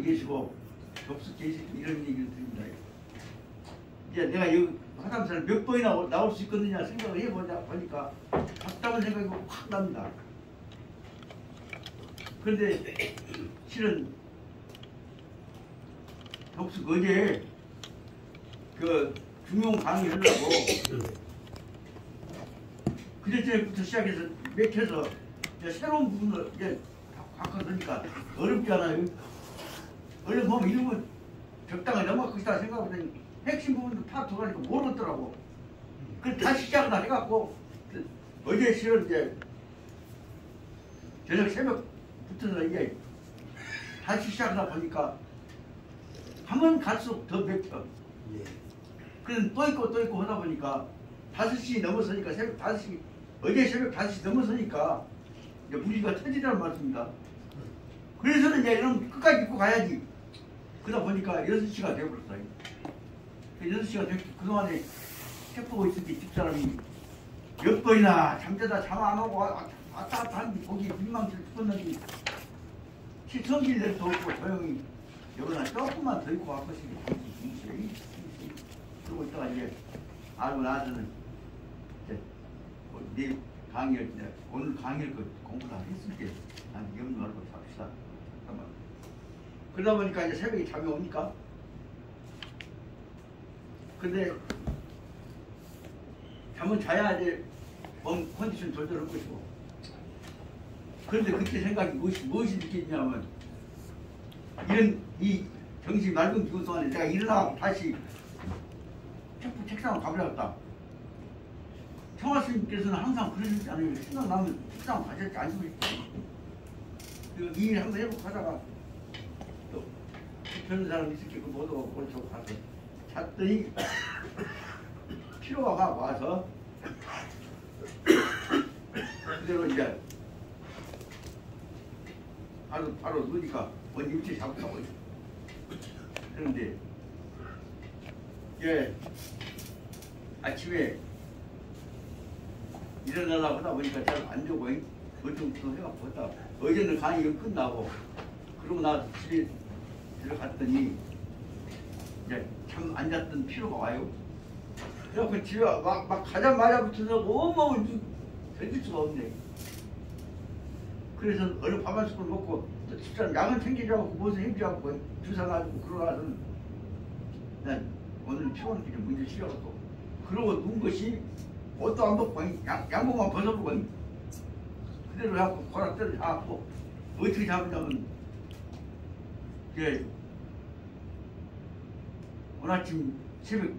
계시고 접수 계시고 이런 얘기를 드립니다. 이제 내가 여기 화담사를 몇 번이나 나올 수 있거든요 생각을 해보자 보니까 답답한 생각이 확 납니다. 그런데 실은 접수 어제 그 중용 강의 하려고 그전부터 시작해서 맥혀서 새로운 부분을 이제 바꿔서니까 어렵지 않아요. 얼른 보면 이런 건 적당히 넘어갈 것이다 생각하더니 핵심 부분도 다 들어가니까 모르겠더라고. 그래서 다시 시작을 해갖고 어제 실은 이제 저녁 새벽부터 이제 다시 시작하다 보니까 가면 갈수록 더 맥혀. 그래서 또 있고 하다 보니까 5시 넘어서니까 새벽 5시 어제 새벽 5시 넘어서니까 이제 무리가 터지라는 말씀입니다. 그래서는 이제 이런 끝까지 믿고 가야지. 그러다 보니까 6시가 되어버렸어요. 6시가 되고 그동안에 책 보고 있을 때 집사람이 몇 번이나 잠자다 잠 안 오고 왔다 갔다 하는데 거기 민망치를 죽었는데 성질도 없고 조용히 여기나 조금만 더 있고 와보시기 그러고 있다가 이제 알고 나서는 이제 내일 강의를 오늘 강의를 공부 다 했을 때 난 염려 말고 잡시다. 그러다 보니까 이제 새벽에 잠이 오니까 근데 잠은 자야 이제 몸 컨디션 조절할 것이고 그런데 그때 생각이 무엇이 느껴지냐면 이런 이 정신 맑은 기분 동안에 내가 일어나고 다시 책상을 가버렸다. 청아 스님께서는 항상 그러시지 않아요. 생각나면 책상을 가졌지 않고 이 일 한번 해보고 하다가 또 그런 사람이 있을 거 못 오고 오른쪽 가서 잤더니 피로가 막 와서 그대로 이제 바로 누니까 뭔 일체 잡았다고 그런데 예 아침에 일어나려고 하다 보니까 잘 안 되고 어쩌고저쩌고 해갖고 했다. 어제는 강의가 끝나고 그러고 나 집에 들어갔더니 이제 참 앉았던 피로가 와요. 그래갖고 집에 막 가자마자부터 온몸을 견딜 수가 없네. 그래서 얼른 밥 한 숟갈 먹고 집사람 약은 챙기자고 무엇을 해주자고 주사 놔주고 그러고 나서는 난 오늘 피곤한 게 문제 싫어갖고 그러고 누운 것이 옷도 안 벗고 양복만 벗어보고 그대로 해갖고 고락대를 잡고 어떻게 잡으냐면 이제 오늘 아침 새벽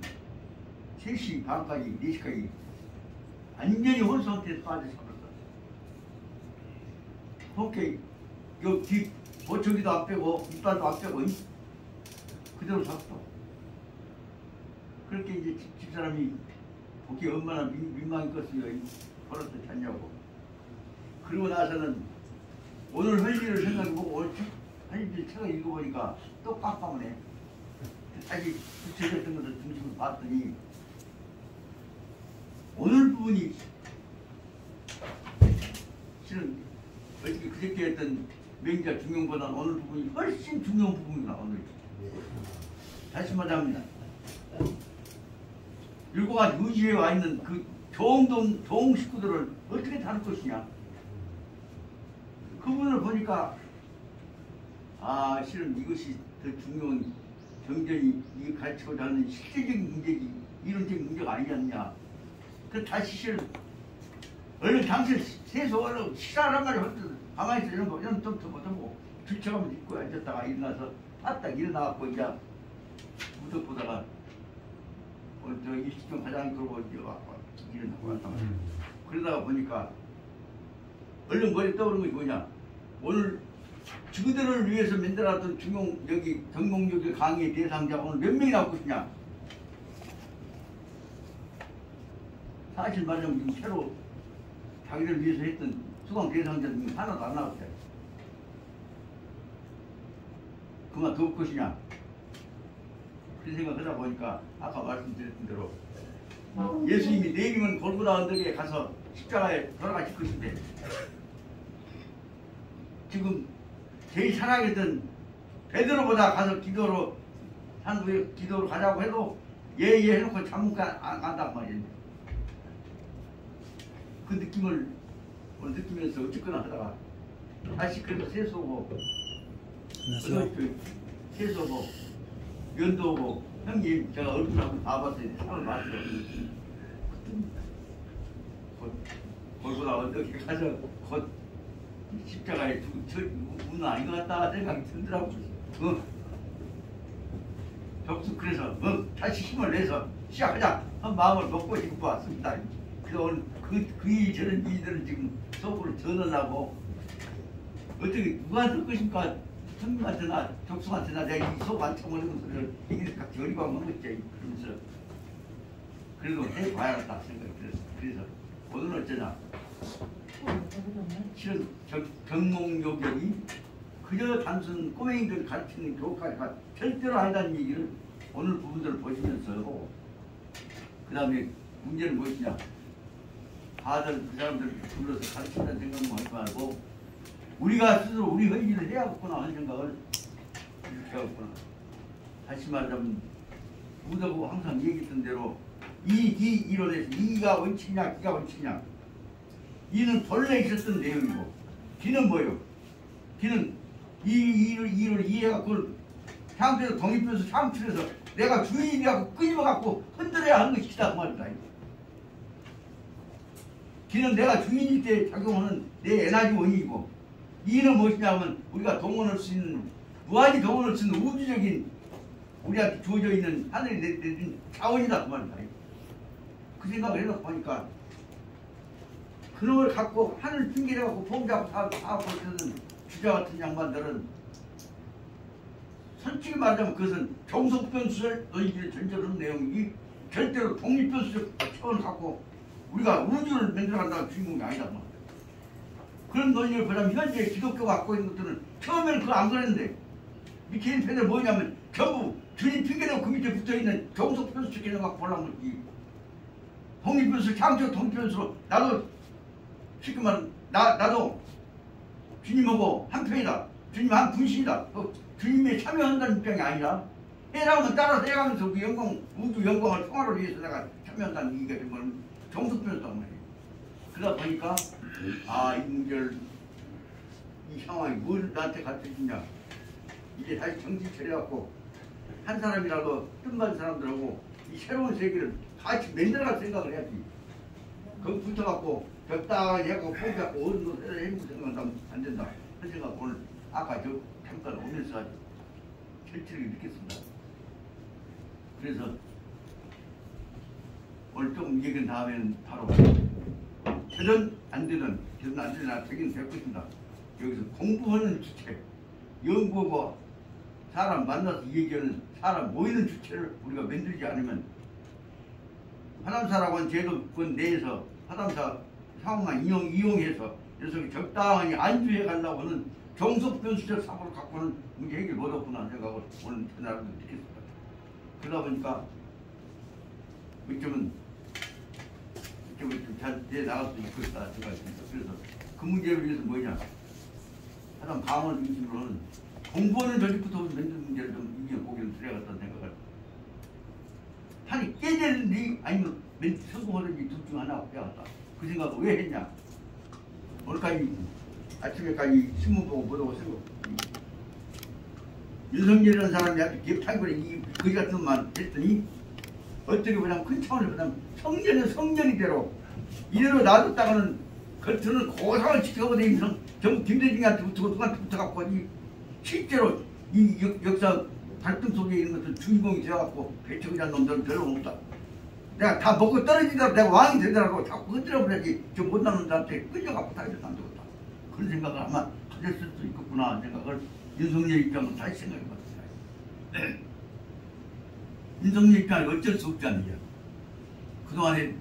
3시 반까지 4시까지 완전히 혼수 상태에서 빠져서 그랬다. 그렇게 여기 보청기도 안 빼고 이빨도 안 빼고 그대로 잡았다. 그렇게 이제 집사람이 거기 얼마나 민망했겠어요. 버릇도 잤냐고. 그리고 나서는 오늘 할 일을 생각해보고 오늘 할 책을 읽어보니까 또 깜깜하네. 다시 구체적인 것을 중심으로 봤더니 오늘 부분이 실은 어저께 그저께 했던 맹자 중용보다 오늘 부분이 훨씬 중요한 부분이구나. 오늘 다시 말합니다. 일곱 가지 의지에 와 있는 그 좋은 식구들을 어떻게 다룰 것이냐. 그분을 보니까 실은 이것이 더 중요한 경전이 이 가르치고자 하는 실제적인 문제지 이론적인 문제가 아니지 않냐. 그 다시 실은 얼른 당신 세수 얼른 시라란 말이 헛들 가만히 있어 이런 거 이런 좀 못하고 주체감을 입고 앉았다가 일어나서 바딱 일어나갖고 이제 무덕 보다가 오늘 저 일시경 과장이 그러고 이제 와갖고 일어나고 왔다 말이야. 그러다가 보니까 얼른 머리에 떠오르는 것이 뭐냐. 오늘 주들을 위해서 만들었던 중용 여기 경공역의 강의 대상자 오늘 몇 명이 나올 것이냐. 사실 말하면 지금 새로 자기를 위해서 했던 수강 대상자 중에 하나도 안 나왔어요. 그만 더 올 것이냐. 그런 생각하다 보니까 아까 말씀드렸던 대로 예수님이 내리면 골고다 언덕에 가서 십자가에 돌아가실 것인데 지금 제일 사랑했던 베드로보다 가서 기도로 한 후에 기도로 가자고 해도 예예 해놓고 잠깐 안 간단 말이에요. 그 느낌을 느끼면서 어쨌거나 하다가 다시 그래도 세수하고 세수하고 면도하고 형님 제가 얼굴 한번 봐봤어요. 상을 봤어요. 거기보다 어떻게 가서 곧 십자가에 문 아닌 것 같다 생각이 들더라고. 접수 그래서 다시 힘을 내서 시작하자 한 마음을 먹고 싶고 왔습니다. 그래서 오늘 그 저런 일들은 지금 속으로 전언하고 어떻게 누구한테 할 것입니까? 형님한테나 족수한테나 내가 이 속 안 쳐먹는 소리를 이게 같이 어리고 먹는 거지. 그러면서 그래도 해봐야겠다 생각이 들었어. 그래서 오늘은 어쩌냐 실은 정몽요격이 그저 단순 꼬맹이들 가르치는 교육까지가 절대로 아니다는 얘기를 오늘 부분들을 보시면서 그 다음에 문제는 무엇이냐 다들 그 사람들 불러서 가르친다는 생각만 하지 말고 우리가 스스로 우리 회의를 해야겠구나 하는 생각을 이렇게 해야겠구나. 다시 말하자면 우리하고 항상 얘기했던 대로 이 이론에서 이가 원칙이냐 기가 원칙이냐 이는 본래 있었던 내용이고 기는 뭐예요? 기는 이를 이해하고 그걸 향수에서 독립해서 향출해서 내가 주인이라고 끄집어갖고 흔들어야 하는 것이다 그 말이다. 기는 내가 주인일 때 작용하는 내 에너지 원이고 이는 무엇이냐면 우리가 동원할 수 있는 무한히 동원할 수 있는 우주적인 우리한테 주어져 있는 하늘이 내린 자원이다 그 말이다. 그 생각을 해놓고 보니까 그놈을 갖고 하늘 핑계대갖고 봉잡고 사업을 쓰는 주자 같은 양반들은 솔직히 말하자면 그것은 정석변수를 너희들이 전제하는 내용이 절대로 독립변수적 차원을 갖고 우리가 우주를 만들어간다는 주인공이 아니다. 그런 논리를 보자면 현재 기독교가 갖고 있는 것들은 처음에는 그거 안 그랬는데 미케인 패널 뭐냐면 전부 주님 핑계대고 그 밑에 붙어있는 정석변수적 개념 갖고 보려면 이 독립변수, 창조 독립변수로 나도 쉽게 말하면 나도 주님하고 한편이다. 주님 한 분신이다. 주님에 참여한다는 입장이 아니라 해라면 따라서 해가면서 그 영광, 우주 영광을 평화를 위해서 내가 참여한다는 얘기가 된 건 정석변수단 말이에요. 그러다 보니까 이 문제를 이 상황이 뭘 나한테 가르쳐주냐 이제 다시 정신 차려갖고 한 사람이라도 뜬간 사람들하고 이 새로운 세계를 같이 만들어갈 생각을 해야지. 거기 붙어갖고 적당히 해갖고 포기하고 어느 정도 해보고 생각하면 안 된다. 그 생각 오늘 아까 저 잠깐 오면서 절실하게 느꼈습니다. 그래서 오늘 조금 얘기한 다음에는 바로 되든 안 되든 되긴 될 것입니다. 여기서 공부하는 주체, 연구하고 사람 만나서 얘기하는 사람 모이는 주체를 우리가 만들지 않으면 화담사라고 하는 제도권 내에서 화담사 상황만 이용해서 녀석이 적당히 안주해 가려고 하는 정석변수적 사고를 갖고는 문제 해결 못하구나 하는 생각을 오늘 그날도 느꼈습니다. 그러다 보니까 어쩌면 좀잘 나갈 수 있겠다 생각했습니다. 그래서 그 문제를 위해서 뭐냐 하여튼 강원 중심으로는 공부하는 조직부터 만드는 문제를 좀 이게 고개를 들여갔다는 생각을 판이 깨질지 아니면 성공하든지 둘 중 하나 빼앗다. 그 생각을 왜 했냐 오늘까지 아침에까지 신문 보고 보다고 생각 윤석열이라는 사람이 아주 개판거리 이 거지 같은 만 했더니 어떻게 보냐면 큰 차원을 보자면 성년은 성년이대로 이대로 놔뒀다가는 겉으로는 고상을 지켜보고 다니면서 전부 김대중한테 누구한테 붙어갖고 실제로 이 역사 갈등 속에 있는 것들 주인공이 되어갖고 배척이라는 놈들은 별로 없다. 내가 다 먹고 떨어지더라도 내가 왕이 되더라도 자꾸 흔들어버려야지 저 못난 놈들한테 끌려갖고 다니면서 안 되겠다. 그런 생각을 아마 가졌을 수 있겠구나 하는 생각을 윤석열 입장으로 다시 생각해봤습니다. 윤석열 입장이 어쩔 수 없지 않느냐. 그동안에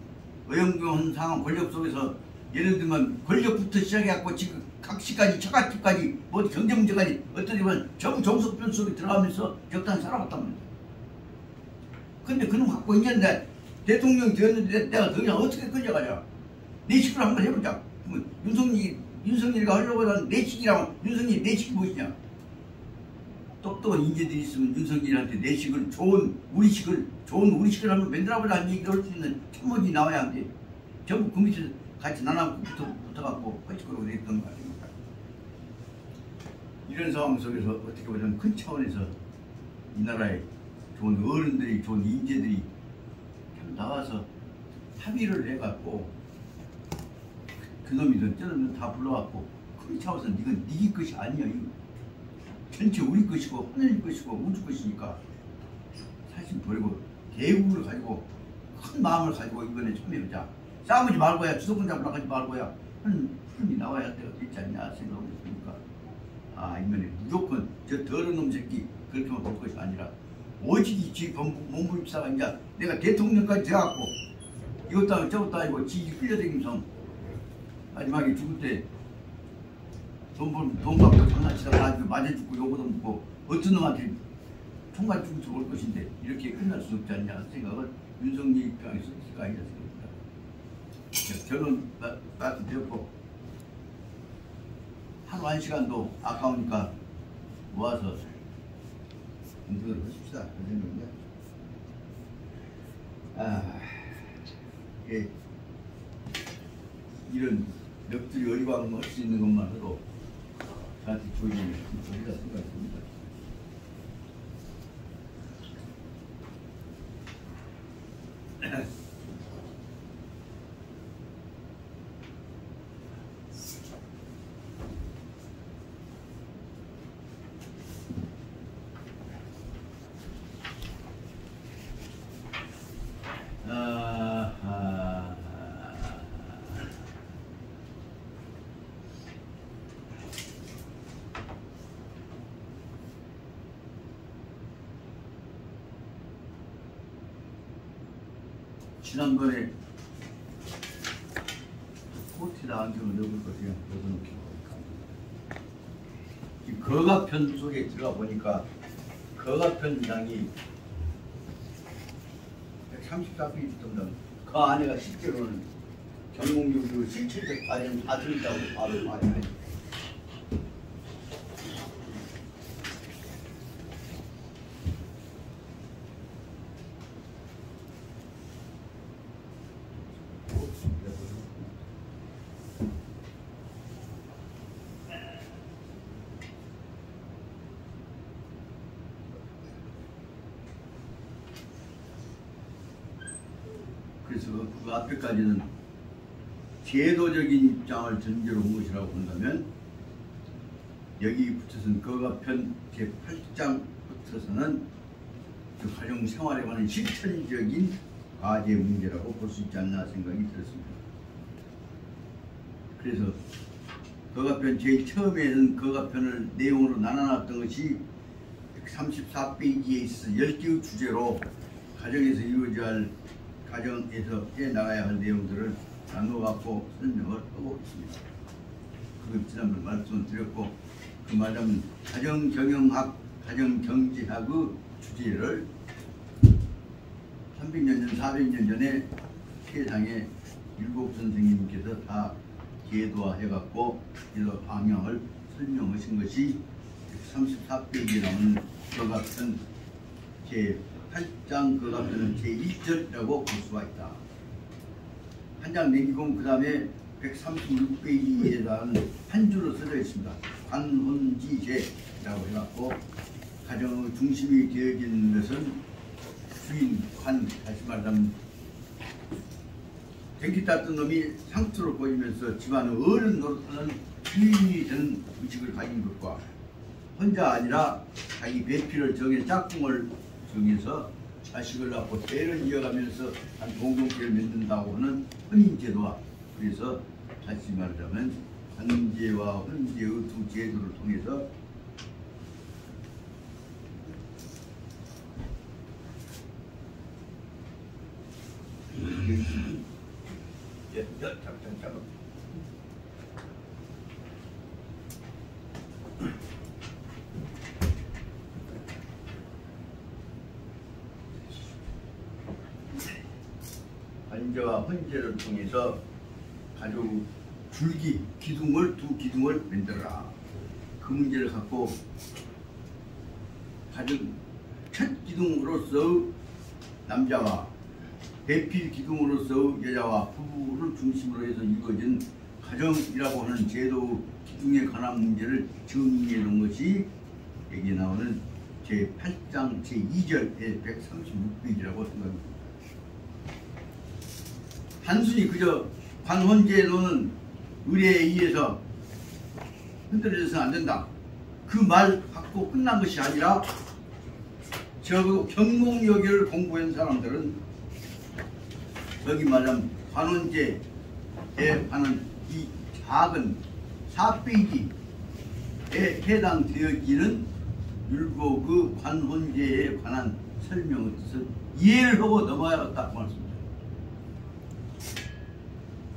어영부영한 상황 권력 속에서 예를 들면 권력부터 시작해갖고 지금 각시까지 처갓집까지 뭐 경제 문제까지 어떻게 보면 전부 정석변 속에 들어가면서 적당히 살아왔단 말이야. 근데 그놈 갖고 있는데 대통령이 되었는데 내가 더 이상 어떻게 끌려가냐. 내식으로 한번 해보자. 윤석열이가 하려고 하는 내식이라면 윤석열이 내식이 무엇이냐. 똑똑한 인재들이 있으면 윤석열한테 내 식을 좋은 우리식을 한번 만들어보자는 얘기를 할 수 있는 참모진이 나와야 안 돼. 전부 그 밑에서 같이 나눠 붙어갖고 뻘짓거리고 그랬던 거 아닙니까? 이런 상황 속에서 어떻게 보자면 큰 차원에서 이 나라에 좋은 어른들이, 좋은 인재들이 참 나와서 합의를 해갖고 그놈이든 저놈이든 다 불러갖고 큰 차원에서 이건 네 것이 아니야. 이거 전체 우리 것이고 하늘님 것이고 우주 것이니까 사실 버리고 대국을 가지고 큰 마음을 가지고 이번에 참여하자. 싸우지 말고야. 주도권 잡으러 가지 말고야. 힘이 나와야 때가 있지 않냐 생각을 했으니까 이번에 무조건 저 더러운 놈 새끼 그렇게만 볼 것이 아니라 오직 지 본부 입사가 이제 내가 대통령까지 돼갖고 이것도 아니고 저것도 아니고 지 흘려다니면서 마지막에 죽을 때 돈 받고 장난치다가 맞아 죽고 요거도 먹고 어떤 놈한테 총알 죽을 올 것인데 이렇게 끝날 수 없지 않냐 생각을 윤석열 입장에서 있을 거 아니냐 생각합니다. 저는 말씀드렸고 하루 한 시간도 아까우니까 모아서 공부를 하십시다. 그런 생각인데 이런 넋들이 어리광 할 수 있는 것만으로 저한테 조이는 소리다 생각합니다. 지난번에 코트에다 안경을 넣을 거 그냥 넣어놓기 거가편 속에 들어가 보니까 거가편 양이 134페이지 있던다. 그 안에가 실제로는 경공교육 실체적 안에는 다 들어있다고 바로 말해. 그래서 그 앞에까지는 제도적인 입장을 전제로 온 것이라고 본다면 여기 붙여서는 거가편 제8장 붙어서는 그 가정 생활에 관한 실천적인 과제 문제라고 볼 수 있지 않나 생각이 들었습니다. 그래서 거가편 제일 처음에는 거가편을 내용으로 나눠놨던 것이 134페이지에 있어 10개의 주제로 가정에서 이루어져야 할 가정에서 해나가야 할 내용들을 나눠갖고 설명을 하고 있습니다. 그걸 지난번 말씀을 드렸고 그 말하면 가정경영학, 가정경제학의 주제를 300년 전, 400년 전에 세상에 일곱 선생님께서 다 계도화해갖고 그래서 방향을 설명하신 것이 34페이지에 나오는 거가편 제8장 거가편은 제1절이라고 볼 수가 있다. 한 장 내기고 그 다음에 136페이지에다가는 한 줄로 써져 있습니다. 관혼지제라고 해갖고 가정의 중심이 되어지는 것은 주인, 관, 다시 말하면 den기 땄던 놈이 상투로 보이면서 집안의 어른 노릇하는 주인이 되는 의식을 가진 것과 혼자 아니라 자기 배필을 정해 짝꿍을 정해서 자식을 낳고 대를 이어가면서 한 공동체를 만든다고 하는 혼인제도와 그래서 다시 말하자면 관제와 혼제의 두 제도를 통해서 잠깐 관제와 혼제를 통해서 가족 줄기, 기둥을 두 기둥을 만들어라. 그 문제를 갖고 가정 첫 기둥으로서 남자와 대필 기둥으로서 여자와 부부를 중심으로 해서 이루어진 가정이라고 하는 제도 기둥에 관한 문제를 정의해 놓은 것이 여기에 나오는 제8장 제2절의 136페이지라고 생각합니다. 단순히 그저 관혼제도는 의례에 의해서 흔들려서는 안 된다. 그 말 갖고 끝난 것이 아니라 적어도 경몽여기를 공부한 사람들은 여기 말하면 관혼제에 관한 이 작은 4페이지에 해당되어지는 율곡 그 관혼제에 관한 설명을 이해를 하고 넘어야겠다고 말씀입니다.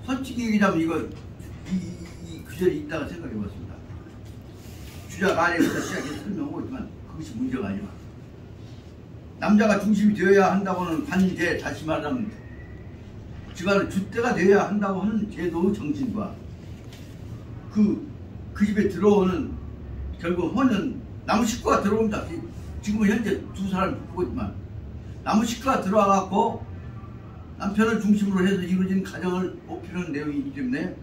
솔직히 얘기하면 이거 이 구절이 있다가 생각해 봤습니다. 주작 아래부터 시작해서 설명하고 있지만 그것이 문제가 아니라 남자가 중심이 되어야 한다고는 관제, 다시 말하면 집안의 주대가 되어야 한다고 하는 제도의 정신과 그 집에 들어오는 결국 혼은 남은 식구가 들어옵니다. 지금은 현재 두 사람이 부부고 있지만 남은 식구가 들어와갖고 남편을 중심으로 해서 이루어진 가정을 보필하는 내용이기 때문에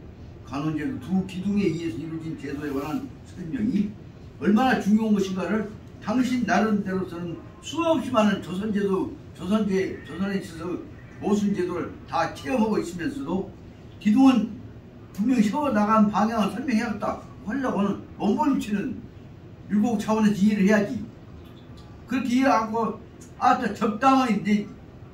관혼제도 두 기둥에 의해서 이루어진 제도에 관한 설명이 얼마나 중요한 것인가를 당신 나름대로서는 수없이 많은 조선에 있어서 모순 제도를 다 체험하고 있으면서도 기둥은 분명히 세워나간 방향을 설명해야겠다 하려고 하는 몸부림치는 율곡 차원에서 이해를 해야지. 그렇게 이해하고 적당히 이제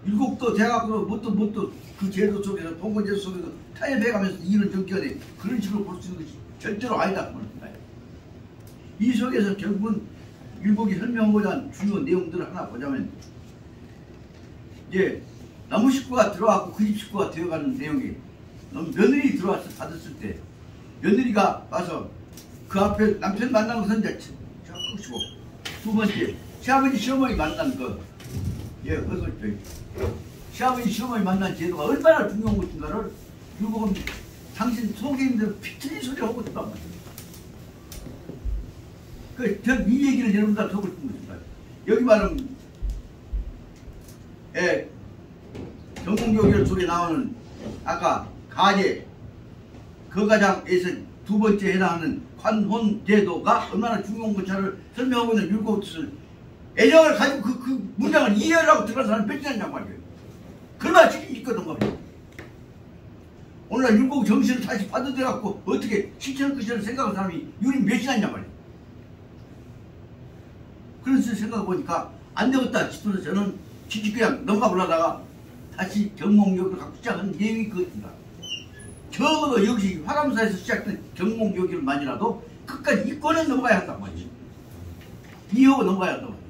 율곡도 돼갖고 뭣도 그 제도 속에서 봉건제도 속에서 타협해가면서 이해를 정겨야 돼. 그런 식으로 볼 수 있는 것이 절대로 아니다. 이 속에서 결국은 율곡이 설명하고자 하는 중요한 내용들을 하나 보자면 이제 나무 식구가 들어왔고 그 집 식구가 되어가는 내용이 며느리 들어와서 받았을 때 며느리가 와서 그 앞에 남편 만나고 선자 끝이고 두 번째 시아버지 시어머니 만난 시아버지 시어머니 만난 제도가 얼마나 중요한 것인가를 율곡은 당신 속에 있는 피트니 소리 하고 있단 말이에요. 이 얘기를 여러분들 하고 싶은 것입니다. 여기 말하면 경공교결 속에 나오는 아까 가제 거가장에서 두 번째 해당하는 관혼제도가 얼마나 중요한 것인가를 설명하고 있는 율곡 뜻을 애정을 가지고 그 문장을 이해하려고 들어간 사람이 몇 시간이란 말이에요. 그러나 지금 있거든 말이에요. 오늘날 율곡 정신을 다시 받아들여갖고 어떻게 실천할 것이라는 생각하는 사람이 유리 몇 시간이란 말이에요. 그래서 생각해보니까 안 되겠다 싶어서 저는 그냥 넘어가 보려다가 다시 경몽여기를 갖고 시작한 내용이 그것입니다. 적어도 역시 화감사에서 시작된 경몽여기를만이라도 끝까지 이권에 넘어가야 한단 말이죠. 이해하고 넘어가야 한단 말이죠.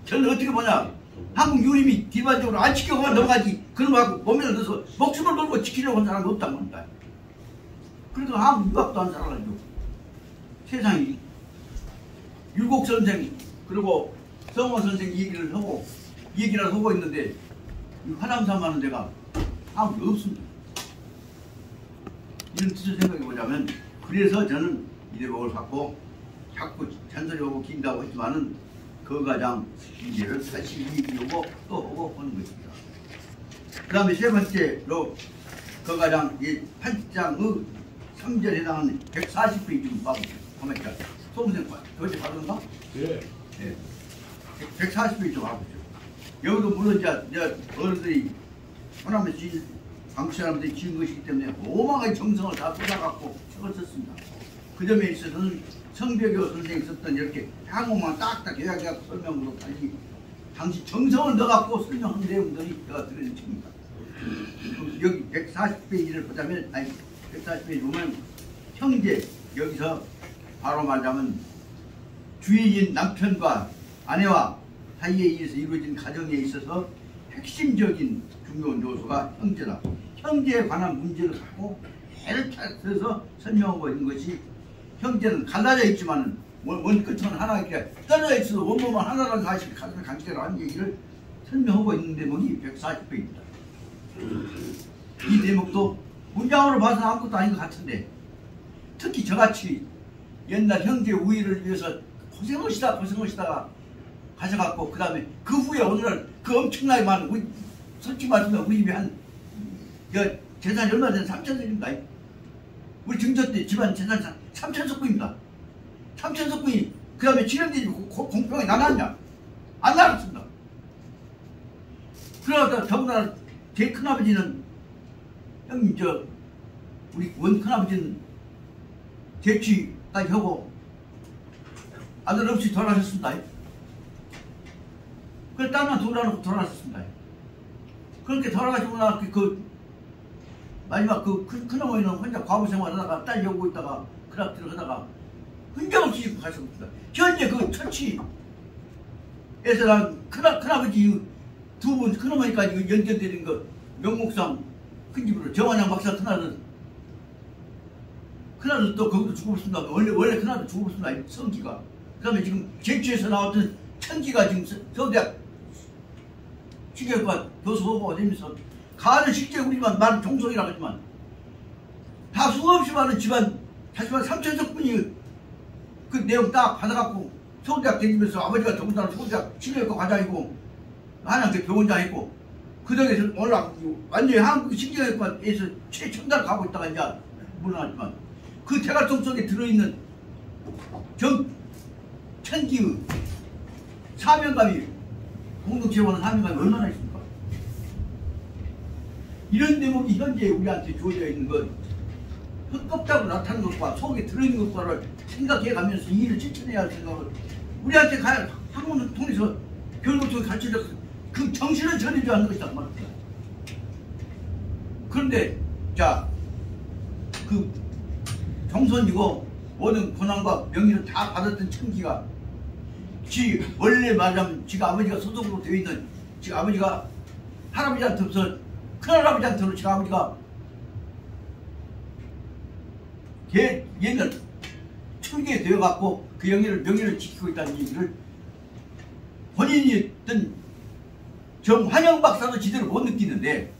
저는 어떻게 보냐, 한국 유림이 기반적으로 안 지켜고만 넘어가지 그런 거 갖고 몸에 넣어서 목숨을 걸고 지키려고 한 사람이 없단 말입니다. 그래도 한국 유학도 한 사람이죠. 세상이 율곡 선생 그리고 성호 선생 얘기를 하고 있는데 화남사 하는 데가 아무도 없습니다. 이런 뜻을 생각해보자면 그래서 저는 이 대목을 갖고 자꾸 잔소리하고 긴다고 했지만은 그 가장 문제를 다시 얘기하고 또 하고 하는 것입니다. 그 다음에 세 번째로 그 가장 이 8장의 3절에 해당하는 140페이지 좀 봐보세요. 가만히 있자. 소문생 도대체 받았나? 예. 네. 140페이지 좀 봐보죠. 여기도 물론 이제 어른들이 호남에서 광주 사람들이 지은 것이기 때문에 오만한 정성을 다 쏟아갖고 책을 썼습니다. 그 점에 있어서는 성벽여 선생이 썼던 이렇게 한국만 딱딱 요약해갖고 설명으로 달리 당시 정성을 넣어갖고 설명한 내용들이 제가 들어있는 책입니다. 여기 140페이지를 보자면 140페이지 보면 형제 여기서 바로 말하자면 주인인 남편과 아내와 사이에 의해서 이루어진 가정에 있어서 핵심적인 중요한 요소가 형제다. 형제에 관한 문제를 갖고 해를 찾아서 설명하고 있는 것이 형제는 갈라져 있지만 원 끝은 하나이니까 떨어져 있어도 원본만 하나라는 사실을 가슴에 간직하라 하는 얘기를 설명하고 있는 대목이 140페이지입니다. 이 대목도 문장으로 봐서는 아무것도 아닌 것 같은데 특히 저같이 옛날 형제 우위를 위해서 고생하시다가 가셔갖고 그 다음에 그 후에 오늘날 그 엄청나게 많은 우리 솔직히 말하면 우리 집에 한 재산이 얼마 되는 3천석입니다. 우리 증조 때 집안 재산 3천석구입니다. 3천석구이 그 다음에 지령들이 공평하게 나눴냐? 안 나눴습니다. 그러다 더군다나 제 큰아버지는 형님 우리 원 큰아버지는 재취까지 하고 아들 없이 돌아가셨습니다. 그래서 딸만 둘러놓고 돌아가셨습니다. 그렇게 돌아가시고 나서 마지막 큰어머니는 혼자 과부 생활하다가 딸 여고 있다가 그락들을 하다가 흔적없이 가셨습니다. 현재 그 처치에서 난 큰아버지 두 분 큰어머니까지 연결되는 거 명목상 큰 집으로 정한양 박사 큰아들 또 거기도 죽어봤습니다. 원래 큰아들 죽어봤습니다. 성기가. 그 다음에 지금 제주에서 나왔던 천기가 지금 서울대학 식약과 교수 후보가 되면서 가는 실제 우리만 많은 종속이라고 하지만 다 수없이 많은 집안 하지만 3천석 분이 그 내용 딱 받아갖고 서울대학 다니면서 아버지가 더군다나 서울대학 식약과 과장이고 한양대 병원장이고 그 덕에서 오늘 완전히 한국 식약과에서 최첨단 가고 있다가 이제 물러났지만 그 대갈통 속에 들어있는 천기의 사명감이 공동체와는 사명감이 얼마나 있습니까? 이런 대목이 현재 우리한테 주어져 있는 건 헛겁다고 나타나는 것과 속에 들어있는 것과를 생각해가면서 이 일을 실천해야 할 생각을 우리한테 학문을 통해서 교육을 통해 가르쳐줘서 그 정신을 전해줘야 하는 것이다 말입니다. 그런데 그 정선이고 모든 권한과 명의를 다 받았던 천기가 원래 말하자면 지가 아버지가 소속으로 되어 있는 지가 아버지가 할아버지한테서 큰할아버지한테는 지가 아버지가 얘는 천기에 되어갖고 그 명예를 지키고 있다는 얘기를 본인이 어떤 정환영 박사도 제대로 못 느끼는데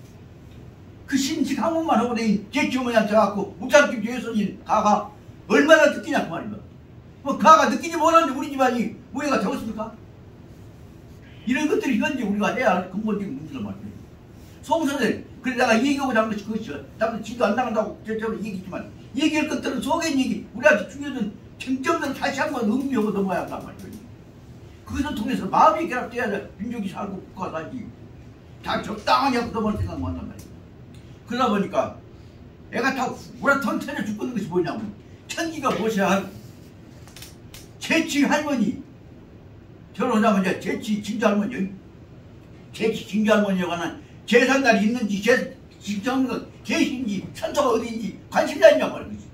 그 신식 학문만 하고 다닌 제주어머니한테 갖고 묵살김 조여선인 가가 얼마나 느끼냐 그 말입니다. 뭐 가가 느끼지 못하는데 우리 집안이 무해가 되었습니까? 이런 것들이 현재 우리가 해야 할 근본적인 문제란 말이에요. 송선을 그래 내가 얘기하고자 하는 것이 그것이죠. 나도 지도 안 나간다고 저처럼 얘기했지만 얘기할 것들은 속에 얘기 우리한테 중요한 쟁점들을 다시 한번 의미하고 넘어야 한단 말이에요. 그것을 통해서 마음이 결합돼야 민족이 살고 국가가 살지 다 적당하게 하고 넘어갈 생각만 한단 말이에요. 그러다 보니까 애가 다 우라통 터져 죽는 것이 뭐냐면 천기가 모셔야 할 제치 할머니 결혼하자면 이제 제치 진주 할머니 제치 진주 할머니에 관한 재산날이 있는지 직정가 계신지 천사가 어디인지 관심이 아니냐고 하는 거지.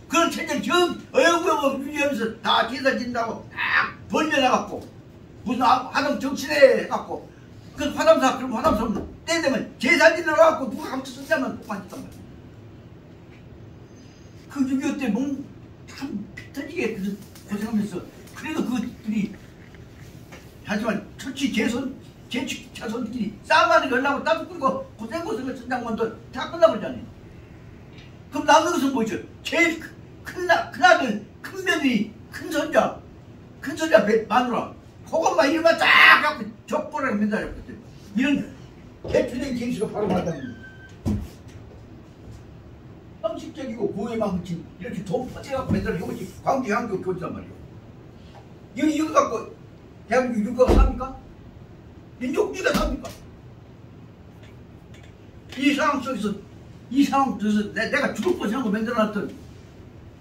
그런 체제를 정 어영부영 유지하면서 다 제사 진다고 딱 벌려나갖고 무슨 화담 정치래 해갖고 그 화담사 그럼 화담사는 때 되면 제사 지내러 갖고 누가 감춰 쓴다면 똑같단 말이야. 그 6.25 때 몸 참 피터지게 고생하면서 그래도 그들이 하지만 처치 제축 자손들이 싸움하는 거 하려고 땀 끌고 고생을 선장만도 다 끝나버리잖아요. 그럼 남는 것은 뭐죠? 제일 큰아들, 큰며느리, 큰손자 마누라 그것만 이름만 쫙 갖고 족보라고 맨날 했거든. 이런 대표적인 케이스가 바로 맞다는 형식적이고 고해만 묻힌 이렇게 돈 퍼져갖고 맨날 해오지 광주 향교 교주란 말이에요. 이거 갖고 대한민국 육가가 삽니까? 민족주의가 삽니까? 이 상황 속에서 내가 죽을 뻔 생각하고 만들어놨던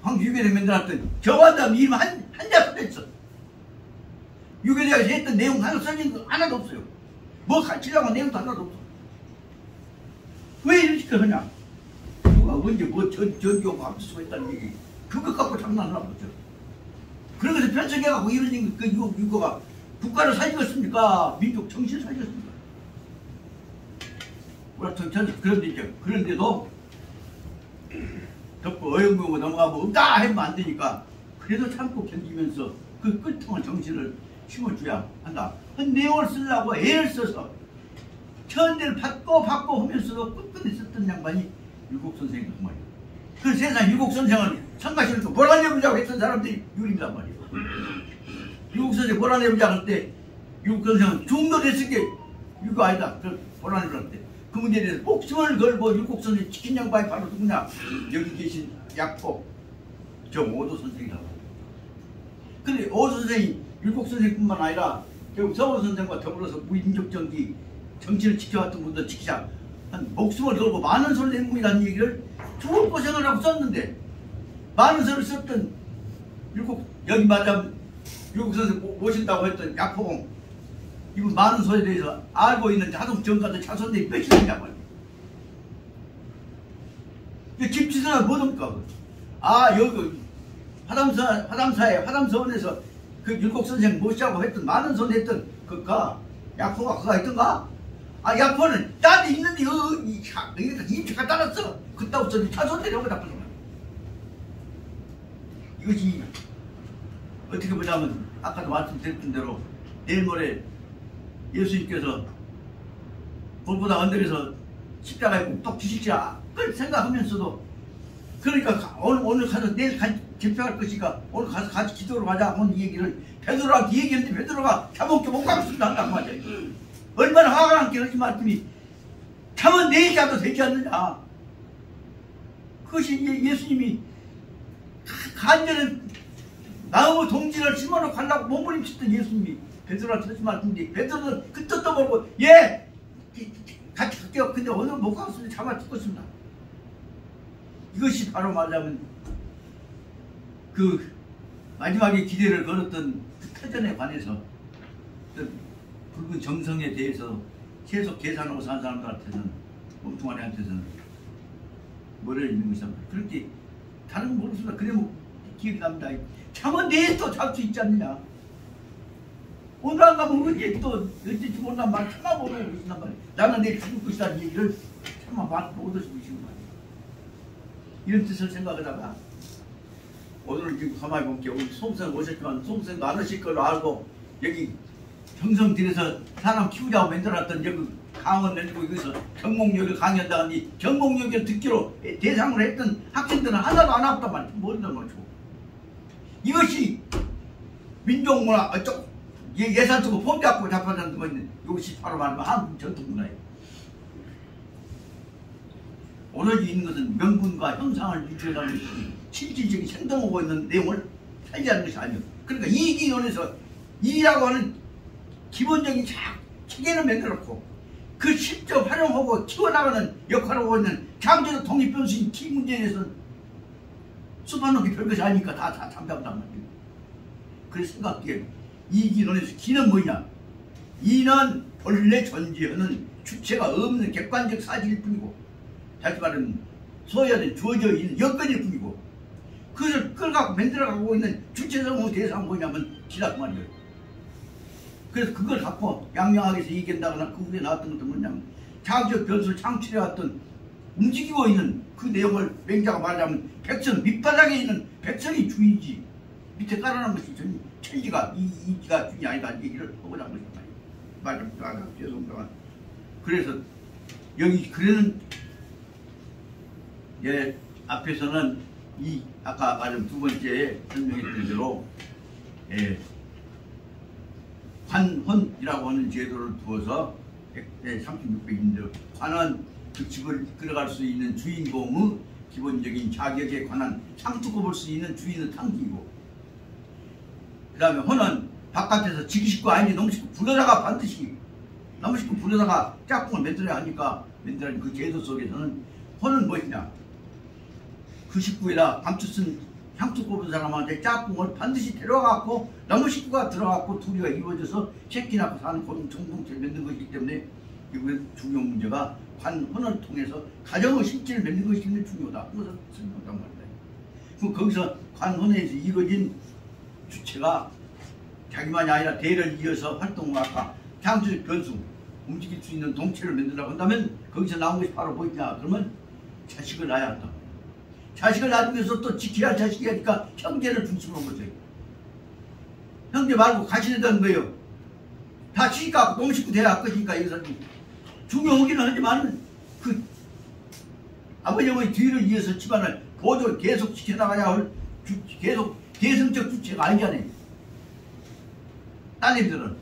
광주 유교대 만들어놨던 저한다면 이름 한자 써있어. 유교대가 했던 내용 하나 써진 거 하나도 없어요. 뭐 가르치려고 한 내용도 하나도 없어. 왜 이런 식으로 하냐? 누가 언제 뭐 전교하고 합칠 수가 있다는 얘기 그것 갖고 장난하나 보죠. 그런 것을 편성해갖고 이런 그 유교가 국가를 살리겠습니까? 민족 정신을 살리겠습니까? 그런데도 덮고 어영부영으로 넘어가면 없다 하면 안 되니까 그래도 참고 견디면서 그 끝통한 정신을 심어줘야 한다. 그 내용을 쓰려고 애를 써서 천대를 받고 하면서도 끝끝내 썼던 양반이 율곡선생이란 말이에요. 그 세상 율곡선생을 성가시는 몰아내보자고 했던 사람들이 유림이란 말이에요. 율곡선생 몰아내보자고 할 때 율곡선생은 중도 됐을 게 이거 아니다. 그 몰아내보자고 할 때 그 문제에 대해서 목숨을 걸고 율곡선생 치킨 양반이 바로 누구냐? 여기 계신 약복 정오도 선생이라고. 근데 오도 선생이 율곡선생뿐만 아니라 결국 서호 선생과 더불어서 무인족정기 정치를 지켜왔던 분들 지키자 한 목숨을 걸고 많은 소를 낸 분이라는 얘기를 좋은 고생을 하고 썼는데 많은 소를 썼던 여기 말하자면 율곡선생 모신다고 했던 약포공 이분 많은 소에 대해서 알고 있는데 하동 정가도 자손들이 몇이 되냐 말이야. 김치선은 뭐입니까? 아 여기 화담사원에서 그 율곡선생 모시자고 했던 많은 소를 했던 그가 약포가 그가 했던가? 아 약포는 딴 데 있는데 임치가 따랐어. 그따구 써니 자손들이 오고 다 그러는 거야. 이것이 어떻게 보자면 아까도 말씀드렸던 대로 내일 모레 예수님께서 골고다 언덕에서 십자가에 묵떡 주실지라 그걸 생각하면서도 그러니까 오늘 가서 내일 집회할 것이니까 오늘 가서 같이 기도로 가자 하는 얘기를 베드로한테 얘기했는데 베드로가 자목게 못 가겠습니다 한단 말이야. 얼마나 화가 남게 그러지 말더니 참은 내일 자도 되지 않느냐. 그것이 예수님이 간절한 나무 동지를 심어놓고 가려고 몸부림쳤던 예수님이 베드로한테 그러지 말던데 베드로는 그 뜻도 모르고 예 같이 갈게요. 근데 오늘 못 가겠습니다. 잡아 죽겠습니다. 이것이 바로 말하자면 그 마지막에 기대를 걸었던 그 터전에 관해서 그 붉은 정성에 대해서 계속 계산하고 산 사람들한테는 멍뚱아리한테서는 뭐를 있는 것이다. 그렇게 다른 건 모르겠습니다. 그래 뭐 기억이 납니다. 참은 내일 또 잡 수 있지 않느냐. 오늘 안 가면 언제 또 언제쯤 온단 말 참아 보고 계신단 말이야. 나는 내일 죽을 것이라는 얘기를 참아 못 얻으시고 계신 말이야. 이런 뜻을 생각하다가 오늘 지금 가만히 볼게요. 우리 송생 오셨지만 송생도 안 오실 걸로 알고 여기 정성들에서 사람 키우자고 만들어놨던 여기 강원 내리고 여기서 경목역을 강의한다더니 경목역을 듣기로 대상으로 했던 학생들은 하나도 안 왔단 말이야. 모른단 말이야. 이것이 민족문화 예산 쓰고 폼 잡고 잡아주는 거 있는 이것이 바로 말하면 한국 전통문화예요. 오늘 있는 것은 명분과 형상을 유지하는 실질적인 생동하고 있는 내용을 살리하는 것이 아니에요. 그러니까 이기원에서 이라고 하는 기본적인 체계를 만들었고 그 실적 활용하고 키워나가는 역할을 하고 있는 장제도 독립변수인 키 문제에 대해서는 수반록이 별것이 아니니까 다 참담단 말이에요. 그래서 생각하기에 이기론에서 기는 뭐냐? 이는 본래 존재하는 주체가 없는 객관적 사실일 뿐이고 다시 말하면 소여된 주어져 있는 여건일 뿐이고 그것을 끌어가고 만들어가고 있는 주체성의 대상은 뭐냐면 기라고 말이에요. 그래서 그걸 갖고 양양하게 해서 이긴다거나 그 후에 나왔던 것도 뭐냐면 자기적 변수를 창출해왔던 움직이고 있는 그 내용을 맹자가 말하자면 백성 밑바닥에 있는 백성이 주인이지 밑에 깔아놓은 것이 천지가 이지가 주인이 아니다 얘기를 하고자 한 것이다. 맞아 죄송합니다. 그래서 여기 글에는 예 앞에서는 이 아까 말한 두 번째 설명했던 대로 관헌이라고 하는 제도를 두어서 36배인데 관은 그 집을 끌어갈 수 있는 주인공의 기본적인 자격에 관한 상투고 볼 수 있는 주인의 탕기이고 그 다음에 헌은 바깥에서 지기식구 아니 농식구 불러다가 반드시 나무식구 불러다가 짝꿍을 만들어야 하니까 만들어야 그 제도 속에서는 헌은 무엇이냐 그 식구에다 감투 쓴 향투 꼽은 사람한테 짝꿍을 반드시 데려가고 나무 식구가 들어가고 둘이가 이루어져서 새끼 낳고 사는 공동체를 만든 것이기 때문에 이번에 중요한 문제가 관헌을 통해서 가정의 실질을 맺는 것이 굉장히 중요하다. 그것을 설명하단 말이다. 그럼 거기서 관헌에서 이루어진 주체가 자기만이 아니라 대를 이어서 활동을 아까 장수적 변수 움직일 수 있는 동체를 만들라고 한다면 거기서 나온 것이 바로 뭐냐 그러면 자식을 낳아야 한다. 자식을 낳기 위해서 또 지켜야 할 자식이 하니까 형제를 중심으로 한 거죠. 형제 말고 가시는다는 거예요. 다 시집가고 농식구 돼야 할 것이니까 여기서 중요하기는 하지만 그 아버지 어머니 뒤를 이어서 집안을 보조 계속 지켜나가야 할 계속 계승적 주체가 아니잖아요. 딸내미들은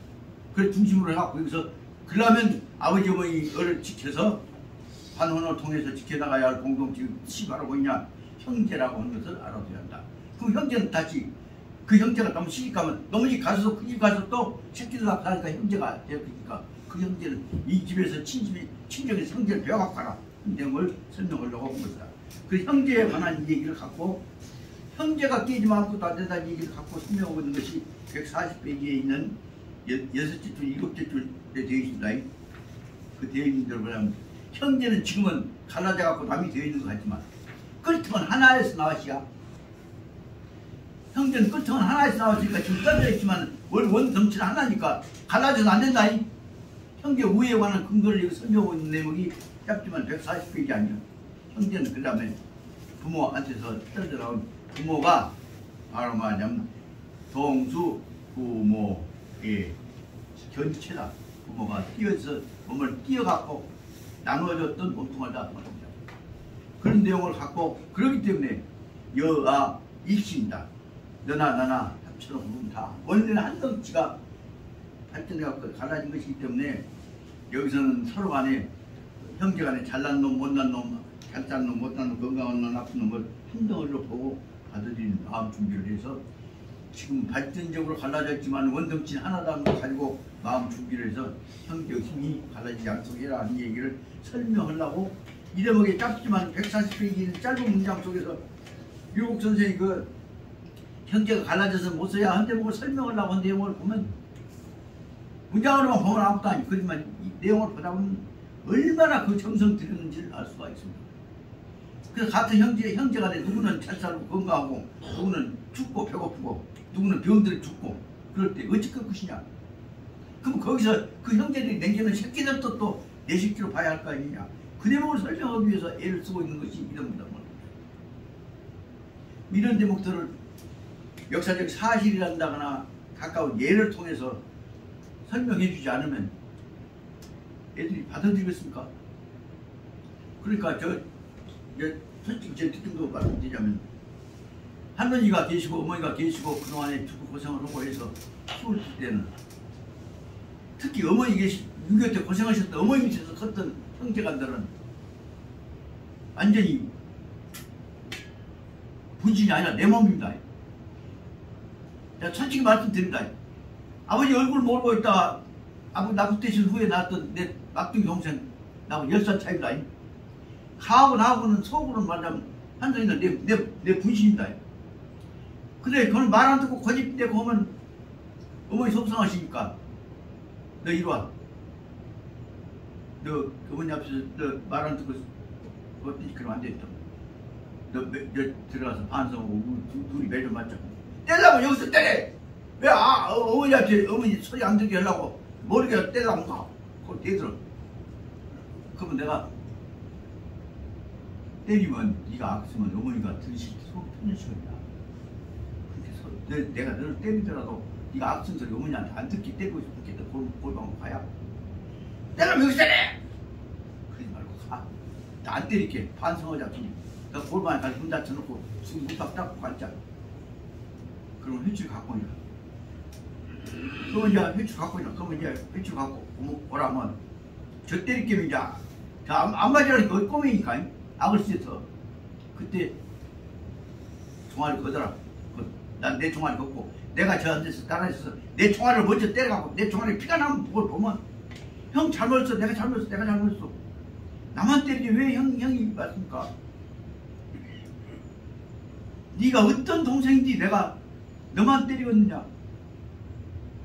그걸 중심으로 해갖고 여기서 그러면 아버지 어머니를 지켜서 환혼을 통해서 지켜나가야 할 공동체 뜻이 바로 뭐냐 형제라고 하는 것을 알아둬야 한다. 그럼 형제는 다시 그 형제가 너무 시집가면 너무 집 가서 그 집 가서 또 새끼들 낳고 하니까 형제가 되니까 그 형제는 이 집에서 친정에서 형제를 배워갖고 가라 내용을 설명하려고 한 것이다. 그 형제에 관한 얘기를 갖고 형제가 깨지면 아무것도 안 된다는 얘기를 갖고 설명하고 있는 것이 140페이지에 있는 6째 줄, 7째 줄에 되어 있습니다. 그 되어 있는 대로 보면 형제는 지금은 갈라져갖고 남이 되어 있는 것 같지만 끌통은 하나에서 나왔이야. 형제는 끌통은 하나에서 나왔으니까 지금 떨어져 있지만 원덩치는 하나니까 갈라져서 안 된다. 형제 우애에 관한 근거를 여기 설명하고 있는 내용이 짧지만 140페이지 아니야. 형제는 그 다음에 부모한테서 떨어져 나온 부모가 바로 말하자면 동수 부모의 전체다. 부모가 뛰어서 몸을 뛰어갖고 나누어졌던 몸통을 다 말합니다. 그런 내용을 갖고 그렇기 때문에 여아 일시입니다. 너나 나나 합쳐놓으면 다 원래는 한 덩치가 발전해갖고 갈라진 것이기 때문에 여기서는 서로 간에 형제 간에 잘난 놈 못난 놈 잘난 놈 못난 놈 건강한 놈 나쁜 놈을 한 덩어리로 보고 받아들이는 마음 준비를 해서 지금 발전적으로 갈라져 있지만 원덩치는 하나다는 걸 가지고 마음 준비를 해서 형제 힘이 갈라지지 않도록 해라 하는 얘기를 설명하려고 이 대목이 짧지만 140페이지 짧은 문장 속에서 유국 선생이 그 형제가 갈라져서 못 써야 한 대목을 설명하려고 한 내용을 보면 문장으로만 보면 아무것도 아니고 그렇지만 이 내용을 보다 보면 얼마나 그 정성 들였는지를 알 수가 있습니다. 그래서 같은 형제 간에 누구는 잘 살고 건강하고 누구는 춥고 배고프고 누구는 병들이 죽고 그럴 때 어찌 그 것이냐. 그럼 거기서 그 형제들이 남기는 새끼들도 또 내 새끼로 봐야 할 거 아니냐. 그 대목을 설명하기 위해서 애를 쓰고 있는 것이 이럽니다. 이런 대목들을 역사적 사실이란다거나 가까운 예를 통해서 설명해 주지 않으면 애들이 받아들이겠습니까? 그러니까 솔직히 제 느낌도 말씀드리자면 할머니가 계시고 어머니가 계시고 그동안에 죽고 고생을 하고 해서 키울 때는 특히 어머니 6.25 때 고생하셨던 어머니 밑에서 컸던 형제간들은 완전히 분신이 아니라 내 몸입니다. 제가 솔직히 말씀드립니다. 아버지 얼굴 모르고 있다가 아버지 납북되신 후에 낳았던 내 막둥이 동생 나하고 10살 차이다. 나하고는 속으로는 말하자면 한성이는 내 분신입니다. 근데 그건 말 안 듣고 고집대고 하면 어머니 속상하시니까 너 이리 와. 너 어머니 앞에서 너 말 안 듣고 어떻게 그러면 안 되겠다. 너 들어가서 반성하고 둘이 매를 맞자. 때리려면 여기서 때려. 왜 어머니한테 어머니 소리 안 듣게 하려고 머리가 때리려면 가. 그걸 대들어. 그러면 내가 때리면 네가 악쓰면 어머니가 들으실 때 속이 편해지거든요. 내가 너를 때리더라도 네가 악쓴 소리 어머니한테 안 듣게 때리고 싶겠다. 골방으로 가야. 내가 여기서 때려! 그러지 말고 가. 나 안 때릴게. 반성하자. 너 골방에 가서 문 닫혀놓고 지금 문딱 닫고 앉자. 그러면 회출 갖고 오냐. 그러면 이제 회출 갖고 오냐. 그러면 이제 회출 갖고 오라면 저 때릴 게면 이제 안 맞으라니까 꼬맹이니까 악을 쓰여서 그때 종아리 거더라. 난 내 종아리 걷고 내가 저한테서 따라해서 내 종아리를 먼저 때려갖고 내 종아리 피가 나면 그걸 보면 형 잘못했어. 내가 잘못했어. 나만 때리지 왜 형이 맞습니까? 네가 어떤 동생인지 내가 너만 때리겠느냐.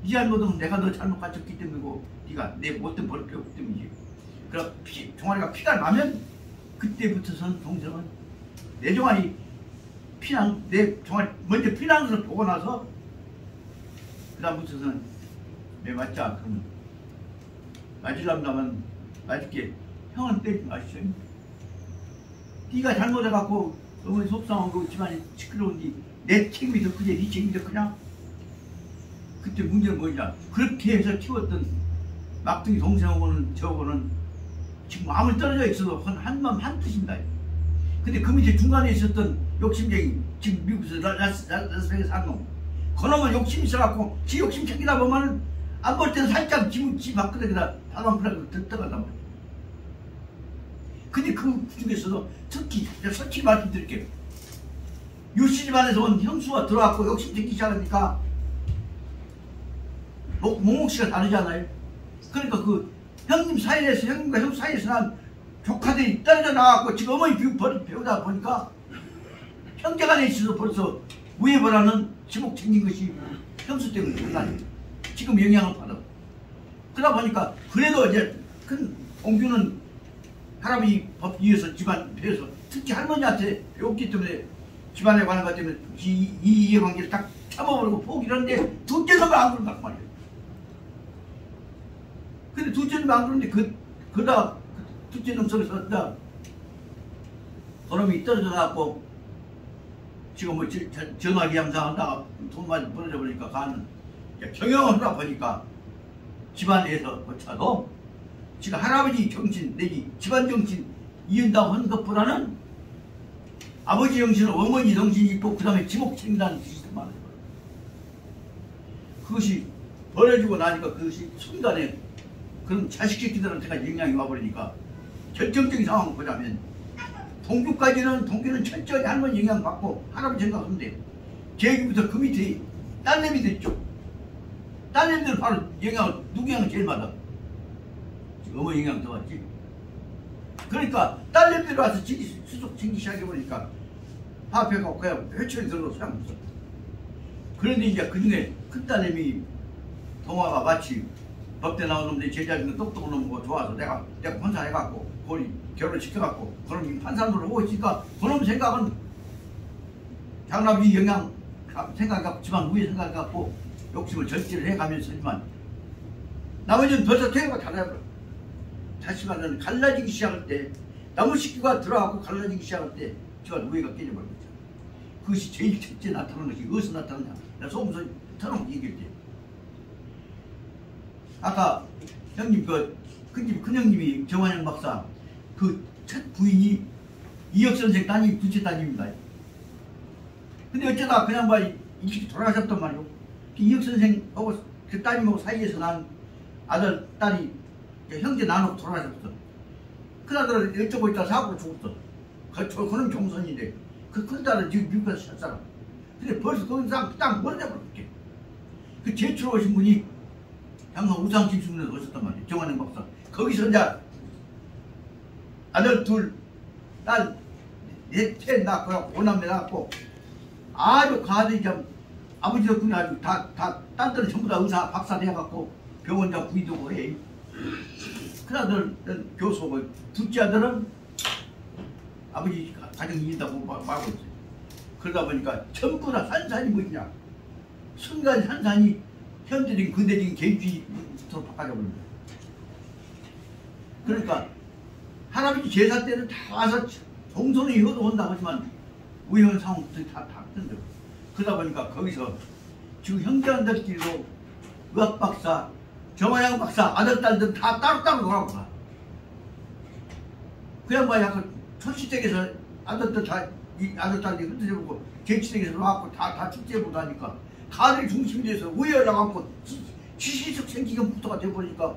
네 잘못은 내가 너 잘못 가졌기 때문이고 네가 내 못된 벌을 배웠기 때문이지. 그럼 종아리가 피가 나면 그때부터선 동생은 내 종아리 내 종아리 먼저 피나는 것을 보고 나서 그 다음부터는 내 맞자. 그러면 맞으려면 맞을게. 형은 때리지 마시죠. 네가 잘못해갖고 어머니 속상하고 집안이 시끄러운지 내 책임이 더 크지 네 책임이 더 크냐? 그때 문제는 뭐냐. 그렇게 해서 키웠던 막둥이 동생하고는 저하고는 지금 아무리 떨어져 있어도 한마음 한뜻입니다. 근데 그 밑에 중간에 있었던 욕심쟁이, 지금 미국에서 라스베이거스 사는 놈, 그놈은 욕심 있어갖고 지 욕심 챙기다 보면은 안 볼 때는 살짝 지 밖에다 파방풀하고 들어간단 말이야. 근데 그 중에서도 특히 솔직히 말씀드릴게요. 유씨 집안에서 온 형수가 들어왔고 욕심 챙기기 시작하니까 몽옥씨가 다르잖아요. 그러니까 그 형님 사이에서, 형님과 형 사이에서 난 조카들이 떨어져 나왔고 지금 어머니 배우다 보니까 형제간에 있어서 벌써 우애보라는 지목 챙긴 것이 형수 때문에 장난이에요. 지금 영향을 받아. 그러다 보니까 그래도 이제 큰 옹규는 할아버지 법 위에서 집안 배워서 특히 할머니한테 배웠기 때문에 집안에 관한 것 때문에 이해관계를 딱 참아버리고 포기를 하는데 둘째는 안 그런단 말이에요. 근데 둘째는 안 그러는데 그러다 둘째 놈 속에서 그놈이 떨어져 나왔고 지금 뭐 전화기 양상한다 돈 많이 벌어져 버리니까 가는 경영을 하다 보니까 집안에서 고쳐도 지금 할아버지 정신 내지 집안 정신 이은다고 하는 것보다는 아버지 정신은 어머니 정신이 있고 그 다음에 지목 챙긴다는 짓이 많아요. 그것이 벌어지고 나니까 그것이 순간에 그런 자식 새끼들한테가 영향이 와버리니까 결정적인 상황을 보자면 동규는 철저히 할머니 영향받고 할아버지 생각하면 돼요. 계기부터 그 밑에 딸내미들 있죠. 딸내미들은 바로 누구 영향을 제일 받아? 어머니 영향 더 받지. 그러니까 딸내미들 와서 수속 챙기 시작해버리니까 파업해갖고 그냥 회초리 들어도 소용없어. 그런데 이제 그 중에 큰 딸내미 동화가 마치 법대 나온 놈들이 제일 잘생긴 똑똑한 놈이고 좋아서 내가 판사해갖고 거리 결혼시켜갖고 그놈이 판사로 오고 있으니까 그놈 생각은 장남이 영향 생각해갖고 집안 우애 생각해갖고 욕심을 절제를 해가면서지만 나머지는 벌써 퇴거가 달라요. 다시 말하면 갈라지기 시작할 때 나무 식구가 들어가고 갈라지기 시작할 때 집안 우애가 깨져버립니다. 그것이 제일 첫째 나타나는 것이 어디서 나타나냐. 내가 소금서 터놓고 얘기할 때 아까 형님 큰형님이 정환영 박사 그 첫 부인이 이혁 선생 따님, 둘째 따님입니다. 근데 어쩌다 그냥 봐 일찍 돌아가셨단 말이오. 이혁 선생하고 그 따님하고 사이에서 난 아들, 딸이 형제 나누고 돌아가셨어. 그 아들은 여쭤보고 있다 사고로 죽었어. 그는 경선인데 그 큰 딸은 지금 미국에서 살 사람. 근데 벌써 거기서 딱 멀어져버렸게. 그 제출 오신 분이 향상 우상집중에서 오셨단 말이에요. 정환영 박사. 거기서 이제 아들 둘, 딸 넷 낳고 오남매 낳고 아주 가들이 참 아버지 덕분에 아주 딴 데는 전부 다 의사 박사 돼갖고 병원장 부의도고 해. 큰 아들은 교수고 둘째 아들은 아버지 가정 이긴다고 말고 있어요. 그러다 보니까 전부 다 산산이 뭐냐 순간 산산이 현대적인 근대적인 개인주의로 바꿔져 버립니다. 그러니까 할아버지 제사 때는 다 와서 동선이 효도한다고 하지만 우연 상황들이 다 뜬다. 그러다 보니까 거기서 지금 형제들끼리도 의학 박사, 정화영 박사, 아들, 딸들 다 따로따로 놀아고 가. 그냥 뭐 약간 초시댁에서 아들들 다, 아들, 딸들이 흩어져보고 제치댁에서 나왔고 다 축제해보고 하니까 가들이 중심이 돼서 우회를 나가고 지시적 생기경부터가 돼버리니까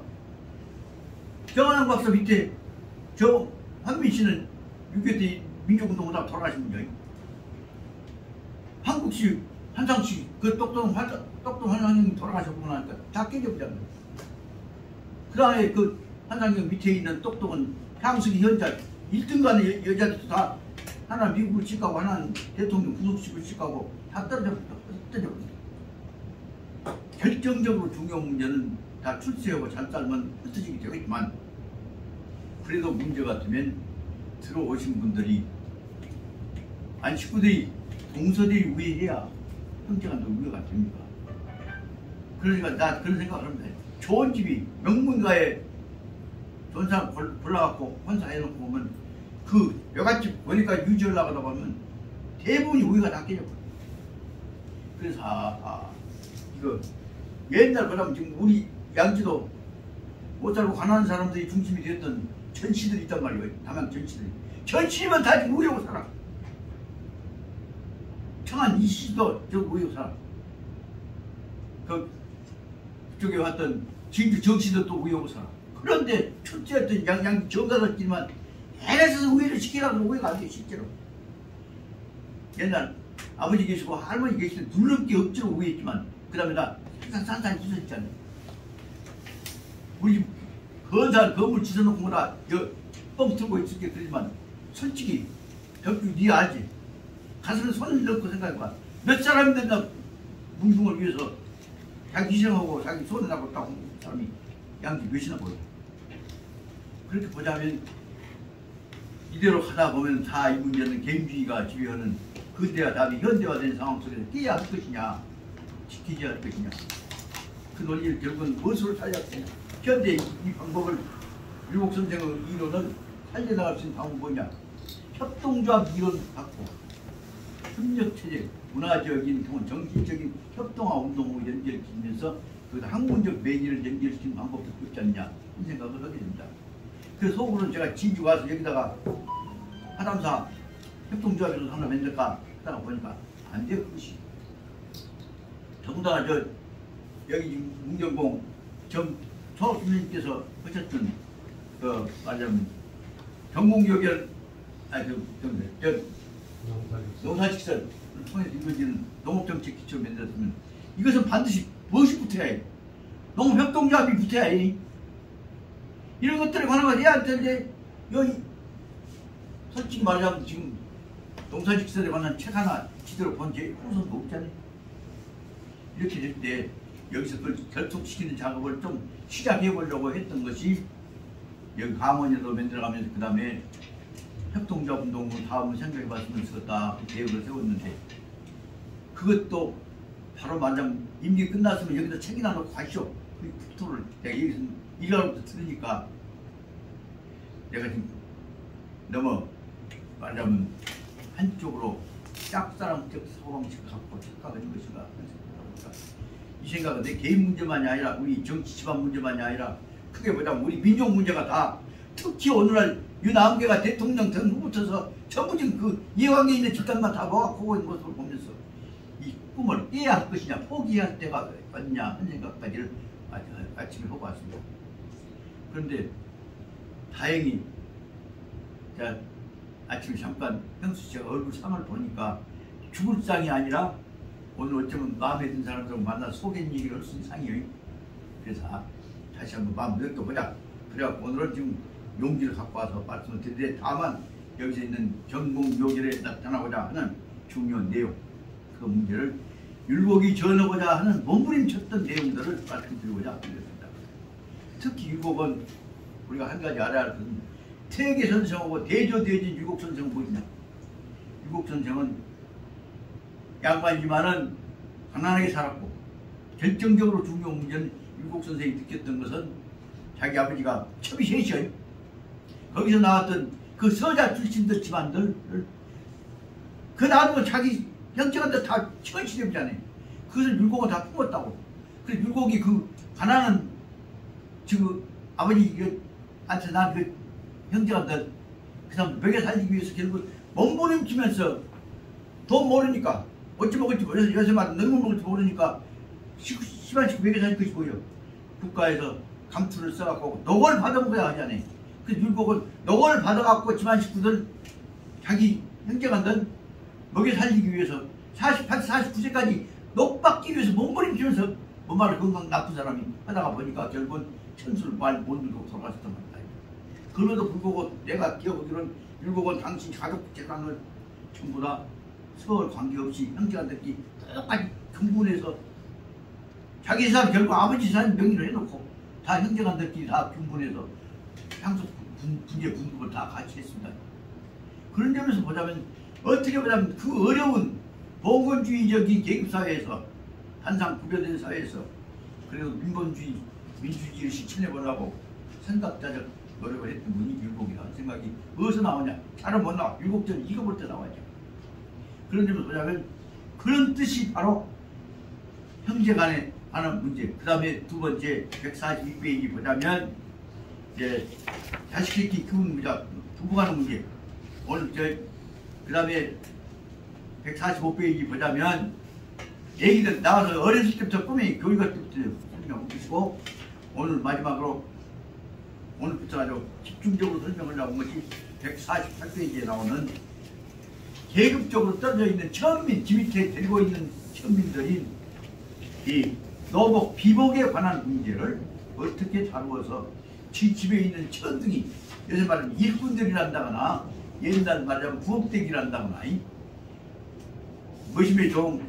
정환영 박사 밑에 저 한민 씨는 6.25 때 민족운동보다 돌아가신 분이에요. 한국씨, 한상씨, 그 똑똑한 한상형이 돌아가셨고 나니까 다 깨져버렸네. 그 다음에 그 한상형 밑에 있는 똑똑한 향수기 현자 1등간의 여자들도 다 하나 미국을 찍고 하나는 대통령 구속식을 찍고 다 떨어져버렸다. 결정적으로 중요한 문제는 다 출세하고 잘 살면 흩어지게 되겠지만 그래도 문제 같으면 들어오신 분들이 아니 식구들이 동서들이 우애해야 형제간도 우애가 됩니다. 그러니까 나 그런 생각을 합니다. 좋은 집이 명문가에 좋은 사람 골라갖고 혼사해놓고 보면 그 여갓집 보니까 유지하려고 하다 보면 대부분이 우애가 다 깨져버려요. 그래서 이거 옛날 그러면 지금 우리 양지도 못 살고 가난한 사람들이 중심이 되었던 전시들이 있단 말이에요. 담양 전시들이. 전치면 다 우려고 살아. 청한 이씨도 저 우려고 살아. 그쪽에 왔던 진주 정씨도 또 우려고 살아. 그런데 첫째였던 양양 정가졌지만 애에서 우회를 시키라고 우회가 안 돼, 실제로. 옛날 아버지 계시고 할머니 계실 때 눌름기 억지로 우회했지만 그 다음에 나 산산 씻었잖아요. 우리 집 건설 건물 지어놓고 뭐라 뻥 틀고 있을게 그러지만 솔직히 벽주 니 알지? 가슴에 손을 넣고 생각해봐. 몇 사람이 된다 문중을 위해서 자기 희생하고 자기 손을 나고 딱 사람이 양지 몇이나 보여. 그렇게 보자면 이대로 하다 보면 다 이 문제는 개인주의가 지배하는 근대화 다음에 현대화된 상황 속에서 깨야 할 것이냐 지키지 할 것이냐 그 논리를 결국은 무엇으로 살려야 되냐. 현대 이 방법을 일곱 선생의 이론은 살려나갈 수 있는 방법은 뭐냐. 협동조합 이론 갖고 협력체제 문화적인 정신적인 협동화 운동으로 연결시키면서 그 학문적 매니를 연결시키는 방법도 없지 않냐 이 생각을 하게 됩니다. 그 속으로는 제가 진주 가서 여기다가 하담사 협동조합에서 상담했을까 하다가 보니까 안 돼요. 그것이 더군다나 여기 문경공 초수님께서 하셨던 말하자면 경공교결 농사직선을 통해서 이루어지는 농업정책 기초를 만들었으면 이것은 반드시 무엇이 붙어야 해? 농업협동조합이 붙어야 해. 이런 것들에 관한 거 해야 할 텐데 여기 솔직히 말하자면 지금 농사직선에 관한 책 하나 제대로 본 게 후선도 없잖아요. 이렇게 될 때 여기서 그걸 결속시키는 작업을 좀 시작해 보려고 했던 것이 여기 강원에도 만들어가면서 그 다음에 협동조합 운동을 다음을 생각해 봤으면 좋겠다 계획을 세웠는데 그것도 바로 말하자면 임기 끝났으면 여기다 책이나 놓고 가시오. 그 국토를 내가 여기서 일하로부터 들으니까 내가 지금 너무 말하자면 한쪽으로 짝사랑적 사고방식을 갖고 착각하는 것인가 이 생각은 내 개인 문제만이 아니라 우리 정치 집안 문제만이 아니라 크게 보자면 우리 민족 문제가 다 특히 오늘날 윤아무개가 대통령 등 후부터서 전부 지금 그 이해관계 있는 집단만 다 모아보고 있는 모습을 보면서 이 꿈을 깨야 할 것이냐 포기해야 할 때가 왔냐 하는 생각까지를 아침에 하고 왔습니다. 그런데 다행히 제가 아침에 잠깐 형수 씨가 얼굴 상을 보니까 죽을 상이 아니라 오늘 어쩌면 마음에 든 사람들 만나서 소개인 얘기를 할 수 있는 상이에요. 그래서 다시 한번 마음 느껴보자. 그래갖고 오늘은 지금 용기를 갖고 와서 말씀을 드리는데 다만 여기서 있는 전공 요절에 나타나고자 하는 중요한 내용 그 문제를 율곡이 전하고자 하는 몸부림쳤던 내용들을 말씀드리고자 합니다. 특히 율곡은 우리가 한 가지 알아야 할 것은 태계선생하고 대조대진 율곡선생은 무엇이냐. 율곡선생은 양반이지만은 가난하게 살았고 결정적으로 중요한 문제는 율곡선생이 느꼈던 것은 자기 아버지가 첩이 셋이에요. 거기서 나왔던 그 서자 출신들 집안들 그 나름은 자기 형제간들 다 천시점이잖아요. 그것을 율곡은 다 품었다고. 그래서 율곡이 그 가난한 지금 아버지한테 난 그 형제간들 그 사람 먹여 살리기 위해서 결국 몸부림치면서 돈 모르니까 어찌 먹을지 모르겠어. 요새 말은 너무 먹을지 모르니까 시반씩 먹여 살릴 것이 보여. 국가에서 감투를 써갖고 녹을 받아먹어야 하잖아요. 그래서 율곡은 녹을 받아갖고 집안 식구들 자기 형제간들 먹여 살리기 위해서 48, 49세까지 녹받기 위해서 몸부림치면서 몸말을 건강 나쁜 사람이 하다가 보니까 결국은 천수를 말 못 누르고 돌아갔었단 말이다. 그럼에도 불구하고 내가 기억하기로는 율곡은 당신 가족 재산을 전부 다 서울 관계없이 형제간들끼리 똑같이 분분해서 자기 재산 결국 아버지 재산 명의로 해놓고 다 형제간들끼리 다 분분해서 향수 분재 분급을 다 같이 했습니다. 그런 점에서 보자면 어떻게 보자면 그 어려운 봉건주의적인 계급사회에서 한상 구별된 사회에서 그래도 민본주의 민주주의를 실천해보려고 생각자적 노력을 했던 분이 율곡이라는 생각이 어디서 나오냐. 잘은 못 나와. 율곡전 읽어볼 때 나와야죠. 그런 점에서 보자면 그런 뜻이 바로 형제간에 하는 문제. 그 다음에 두 번째 142페이지 보자면 이제 자식 새끼 키우는 문제, 부부간의 문제. 오늘 그 다음에 145페이지 보자면 애기들 나와서 어렸을 때부터 꿈이 교육할 때부터 설명을 주시고 오늘 마지막으로 오늘부터 아주 집중적으로 설명을 나온 것이 148페이지에 나오는 계급적으로 떨어져 있는 천민, 지 밑에 들고 있는 천민들인 이 노복, 비복에 관한 문제를 어떻게 다루어서 지 집에 있는 천둥이 요새 말하면 일꾼들이란다거나 옛날 말하면 부업대기란다거나 머심의 종,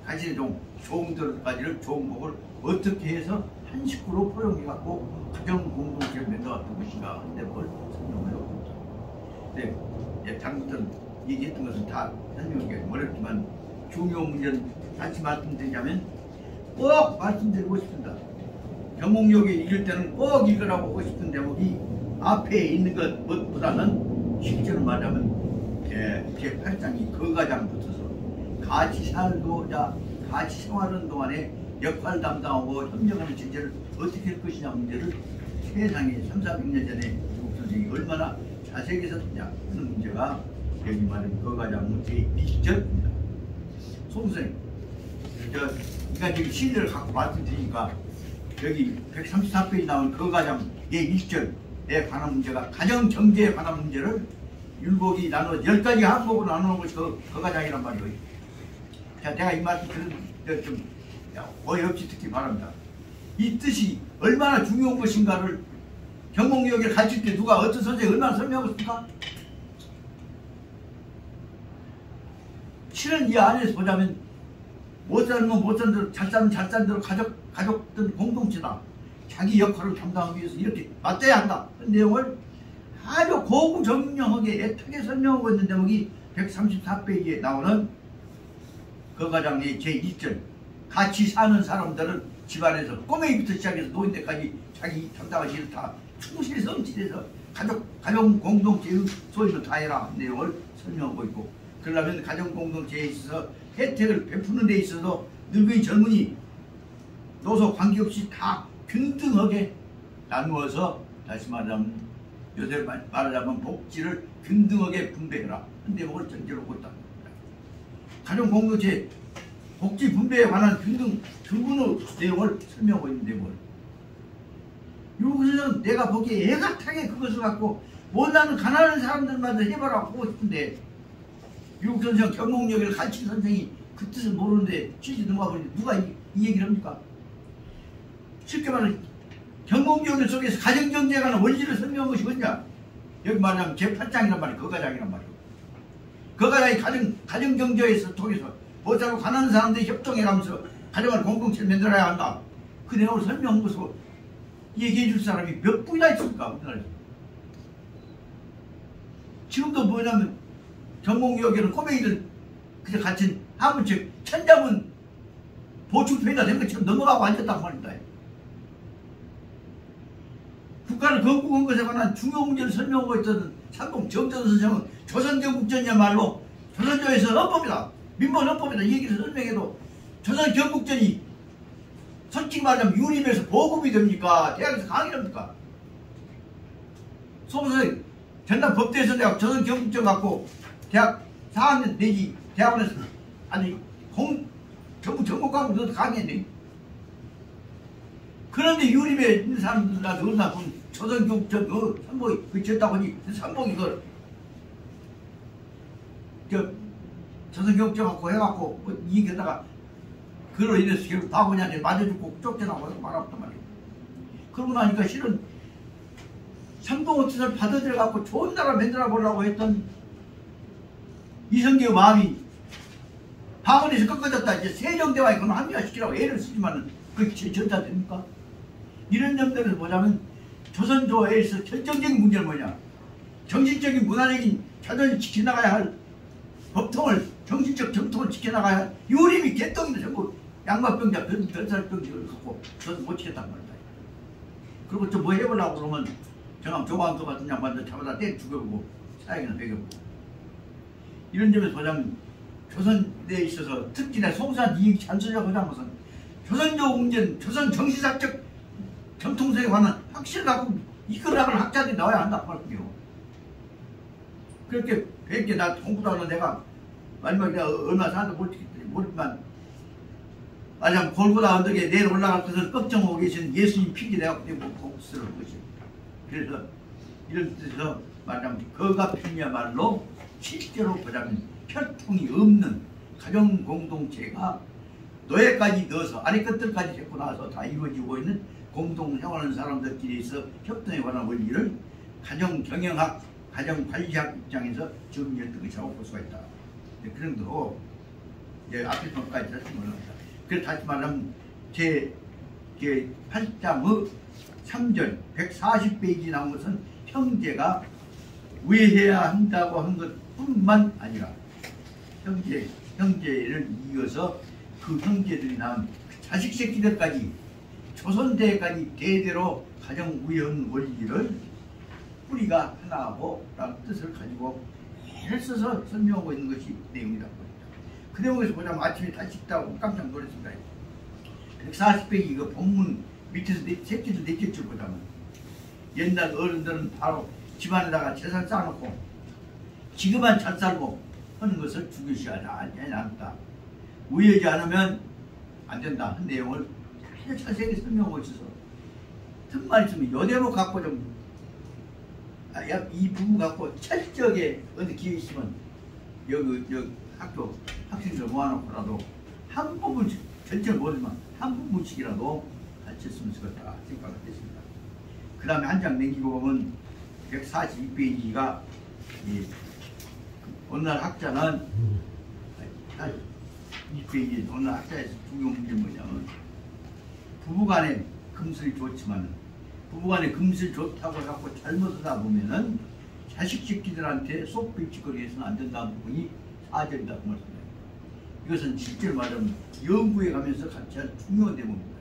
가신의 종, 종들까지를 종복을 어떻게 해서 한 식구로 포용해갖고 가정 공동체를 맺어갔던 것인가 하는데 뭘 설명을 하고 있다. 네, 장부터 얘기했던 것은 다 설명하기가 어렵지만 중요 문제는 다시 말씀드리자면 꼭 말씀드리고 싶습니다. 경목역에 읽을 때는 꼭 읽으라고 하고 싶은 대목이 앞에 있는 것보다는 실제로 말하면 제 8장이 거가장 붙어서 같이 살고자 같이 생활하는 동안에 역할 담당하고 협력하는 체제를 어떻게 할 것이냐 문제를 세상에 3,400년 전에 미국 선생이 얼마나 자세하게 썼느냐 하는 문제가 여기 말하는 거가장 제1절입니다. 송 선생님, 제가 지금 시를 갖고 말씀드리니까 여기 134페이지 나온 거가장 제1절에 관한 문제가 가정 경제에 관한 문제를 율곡이 나눠 10가지 항목으로 나누는 것이 거가장이란 말이에요. 자, 내가 이 말씀 들은 좀 어이없이 듣기 바랍니다. 이 뜻이 얼마나 중요한 것인가를 경목역에 가르칠 때 누가 어떤 선생이 얼마나 설명했습니까? 실은 이 안에서 보자면 못 살면 못 산 대로 잘 살면 잘 산 대로 가족들 공동체다. 자기 역할을 담당하기 위해서 이렇게 맞대야 한다. 그 내용을 아주 고구정명하게 애타게 설명하고 있는 대목이 134페이지에 나오는 거가장의 제1절 같이 사는 사람들은 집안에서 꼬맹이부터 시작해서 노인네까지 자기 담당할 일을 다 충실히 성실해서 가정 공동체의 소임을 다해라 내용을 설명하고 있고 그러려면 가정 공동체에 있어서 혜택을 베푸는 데 있어서 늙은이 젊은이 노소 관계없이 다 균등하게 나누어서 다시 말하자면 요새 말하자면 복지를 균등하게 분배해라 한 대목을 전제로 꽂다. 가정 공동체 복지 분배에 관한 균등 근본의 내용을 설명하고 있는 내용을 여기서는 내가 보기에 애같하게 그것을 갖고 원하는 가난한 사람들마다 해보라고 하고 싶은데 미국 선생 경목역을 가르친 선생이 그 뜻을 모르는데 취지 넘어가 버리는데 누가 이 얘기를 합니까? 쉽게 말하면 경목역 속에서 가정경제에 관한 원리를 설명한 것이 뭐냐? 여기 말하면 제8장이란 말이에요. 거가장이란 말이에요. 거가장이 가정경제에서 통해서 못하고 가난한 사람들이 협동해가면서 가정을 공동체를 만들어야 한다. 그 내용을 설명한 것으로 얘기해 줄 사람이 몇 분이나 있습니까? 우리나라에서. 지금도 뭐냐면 경목역에는 꼬맹이들 그저 갇힌 한문책 천자문 보충표에다 된 것처럼 넘어가고 앉았단 말입니다. 국가를 건국한 것에 관한 중요 문제를 설명하고 있던 삼봉 정전 선생은 조선경국전이야말로 조선조에서 헌법이다. 민법 헌법이다. 이 얘기를 설명해도 조선경국전이 솔직히 말하면 유림에서 보급이 됩니까? 대학에서 강의를 합니까? 송 선생 전남 법대에서 내가 조선경국전 갖고 대학 4학년 내지 대학원에서 아니 전부 전국 과목 넣어서 강의했네. 그런데 유림에 있는 사람들한테 얼마나 보면 조선경국전 삼봉이 그 졌다고 하니 삼봉이 그걸 조선경국전 갖고 해갖고 뭐 이기다가 그로 인해서 결국 바보냐한테 맞아 죽고 쫓겨나고 말았단 말이에요. 그러고 나니까 실은 삼봉의 뜻을 받아들여갖고 좋은 나라 만들어 보려고 했던 이성계의 마음이 방언에서 꺾어졌다. 이제 세종대왕이 그건 합리화시키라고 애를 쓰지만은 그게 전자 됩니까? 이런 점들에서 보자면 조선조에서 결정적인 문제는 뭐냐? 정신적인 문화적인 자존을 지켜나가야 할 법통을 정신적 정통을 지켜나가야 할 유림이 개똥인데 전부 양마병자 변살병자를 갖고 저는 못 지켰단 말이다. 그리고 또 뭐 해보려고 그러면 정함 조광수 같은 양반들 잡아다 때 죽여보고 사형이나 매겨보고 이런 점에서 보자면 조선에 있어서 특히나 송산 이익 잔소리라고 하는 것은 조선조 문제는 조선 정신사적 정통성에 관한 확실을 갖고 이끌어가는 학자들이 나와야 한다 말이에요. 그렇게 그렇게 나 공부도 하는 내가 마지막에 내가 얼마 사도 모르지만 마지막 골고다 언덕에 내일 올라갈 것을 걱정하고 계신 예수님 핑계 내가 그때 보고 쓰는 것이. 그래서 이런 뜻에서 말하자면 그가 편이야말로 실제로 보자면 혈통이 없는 가정 공동체가 노예까지 넣어서 아래 것들까지 데리고 나와서 다 이루어지고 있는 공동 생활하는 사람들끼리서 협동에 관한 원리를 가정 경영학, 가정 관리학 입장에서 정리했던 것이라고 볼 수가 있다. 그 정도로 이제 앞에 것까지 다시 말합니다. 그래서 다시 말하면 제 8장의 3절 140페이지 나온 것은 형제가 우애해야 한다고 한 것뿐만 아니라 형제를 이어서 그 형제들이 낳은 자식 새끼들까지 조선대까지 대대로 가정 우애한 원리를 뿌리가 하나하고 라는 뜻을 가지고 애를 써서 설명하고 있는 것이 내용이다 보니까 그 내용에서 보자면 아침에 다시 읽다고 깜짝 놀랐습니다. 140페이지 이거 본문 밑에서 새끼들 넷째 줄 보자면 옛날 어른들은 바로 집안에다가 재산 쌓아놓고 지금만 잘 살고 하는 것을 중요시하지 않았다. 우애하지 않으면 안 된다 한 내용을 아주 자세하게 설명하고 있어서 틈만 있으면 요 대목 갖고 좀 이 부분 갖고 철저하게 어느 기회 있으면 여기 학교 학생들 모아놓고라도 한 부분씩 전체를 모르지만 한 부분씩이라도 가르쳤으면 좋겠다 생각을 했습니다. 그 다음에 한 장 넘기고 보면 142페이지가 어느 날 학자는 이 페이지 어느 학자에서 중요한 문제는 뭐냐면 부부간에 금슬이 좋지만 부부간에 금슬이 좋다고 해갖고 잘못하다 보면은 자식 새끼들한테 속 빌찍거리게 해서는 안 된다는 부분이 4절이다 그 말씀이에요. 이것은 실제로 말하면 연구에 가면서 같이 한 중요한 대목입니다.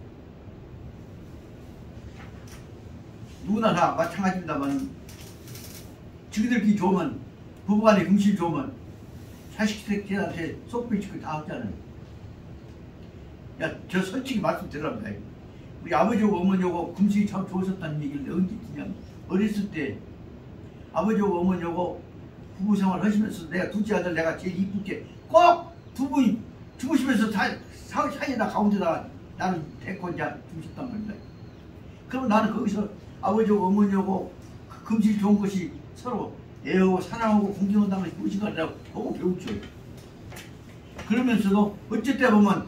누구나 다 마찬가지입니다만 자기들끼리 좋으면 부부간에 금슬이 좋으면 자식 새끼들한테 속 빌찍거리 다 하잖아요. 저 솔직히 말씀드립니다. 우리 아버지하고 어머니하고 금슬이 참 좋으셨다는 얘기를 언제 듣냐. 어렸을 때 아버지하고 어머니하고 부부생활 하시면서 내가 둘째 아들 내가 제일 이쁘게 꼭 두 분이 주무시면서 사이에다 가운데다가 나를 데리고 이제 주무셨단 말이다. 그러면 나는 거기서 아버지하고 어머니하고 그 금슬이 좋은 것이 서로 애하고 사랑하고 공경한다는 것이 무엇인가라고 보고 배웠죠. 그러면서도 어쩔 때 보면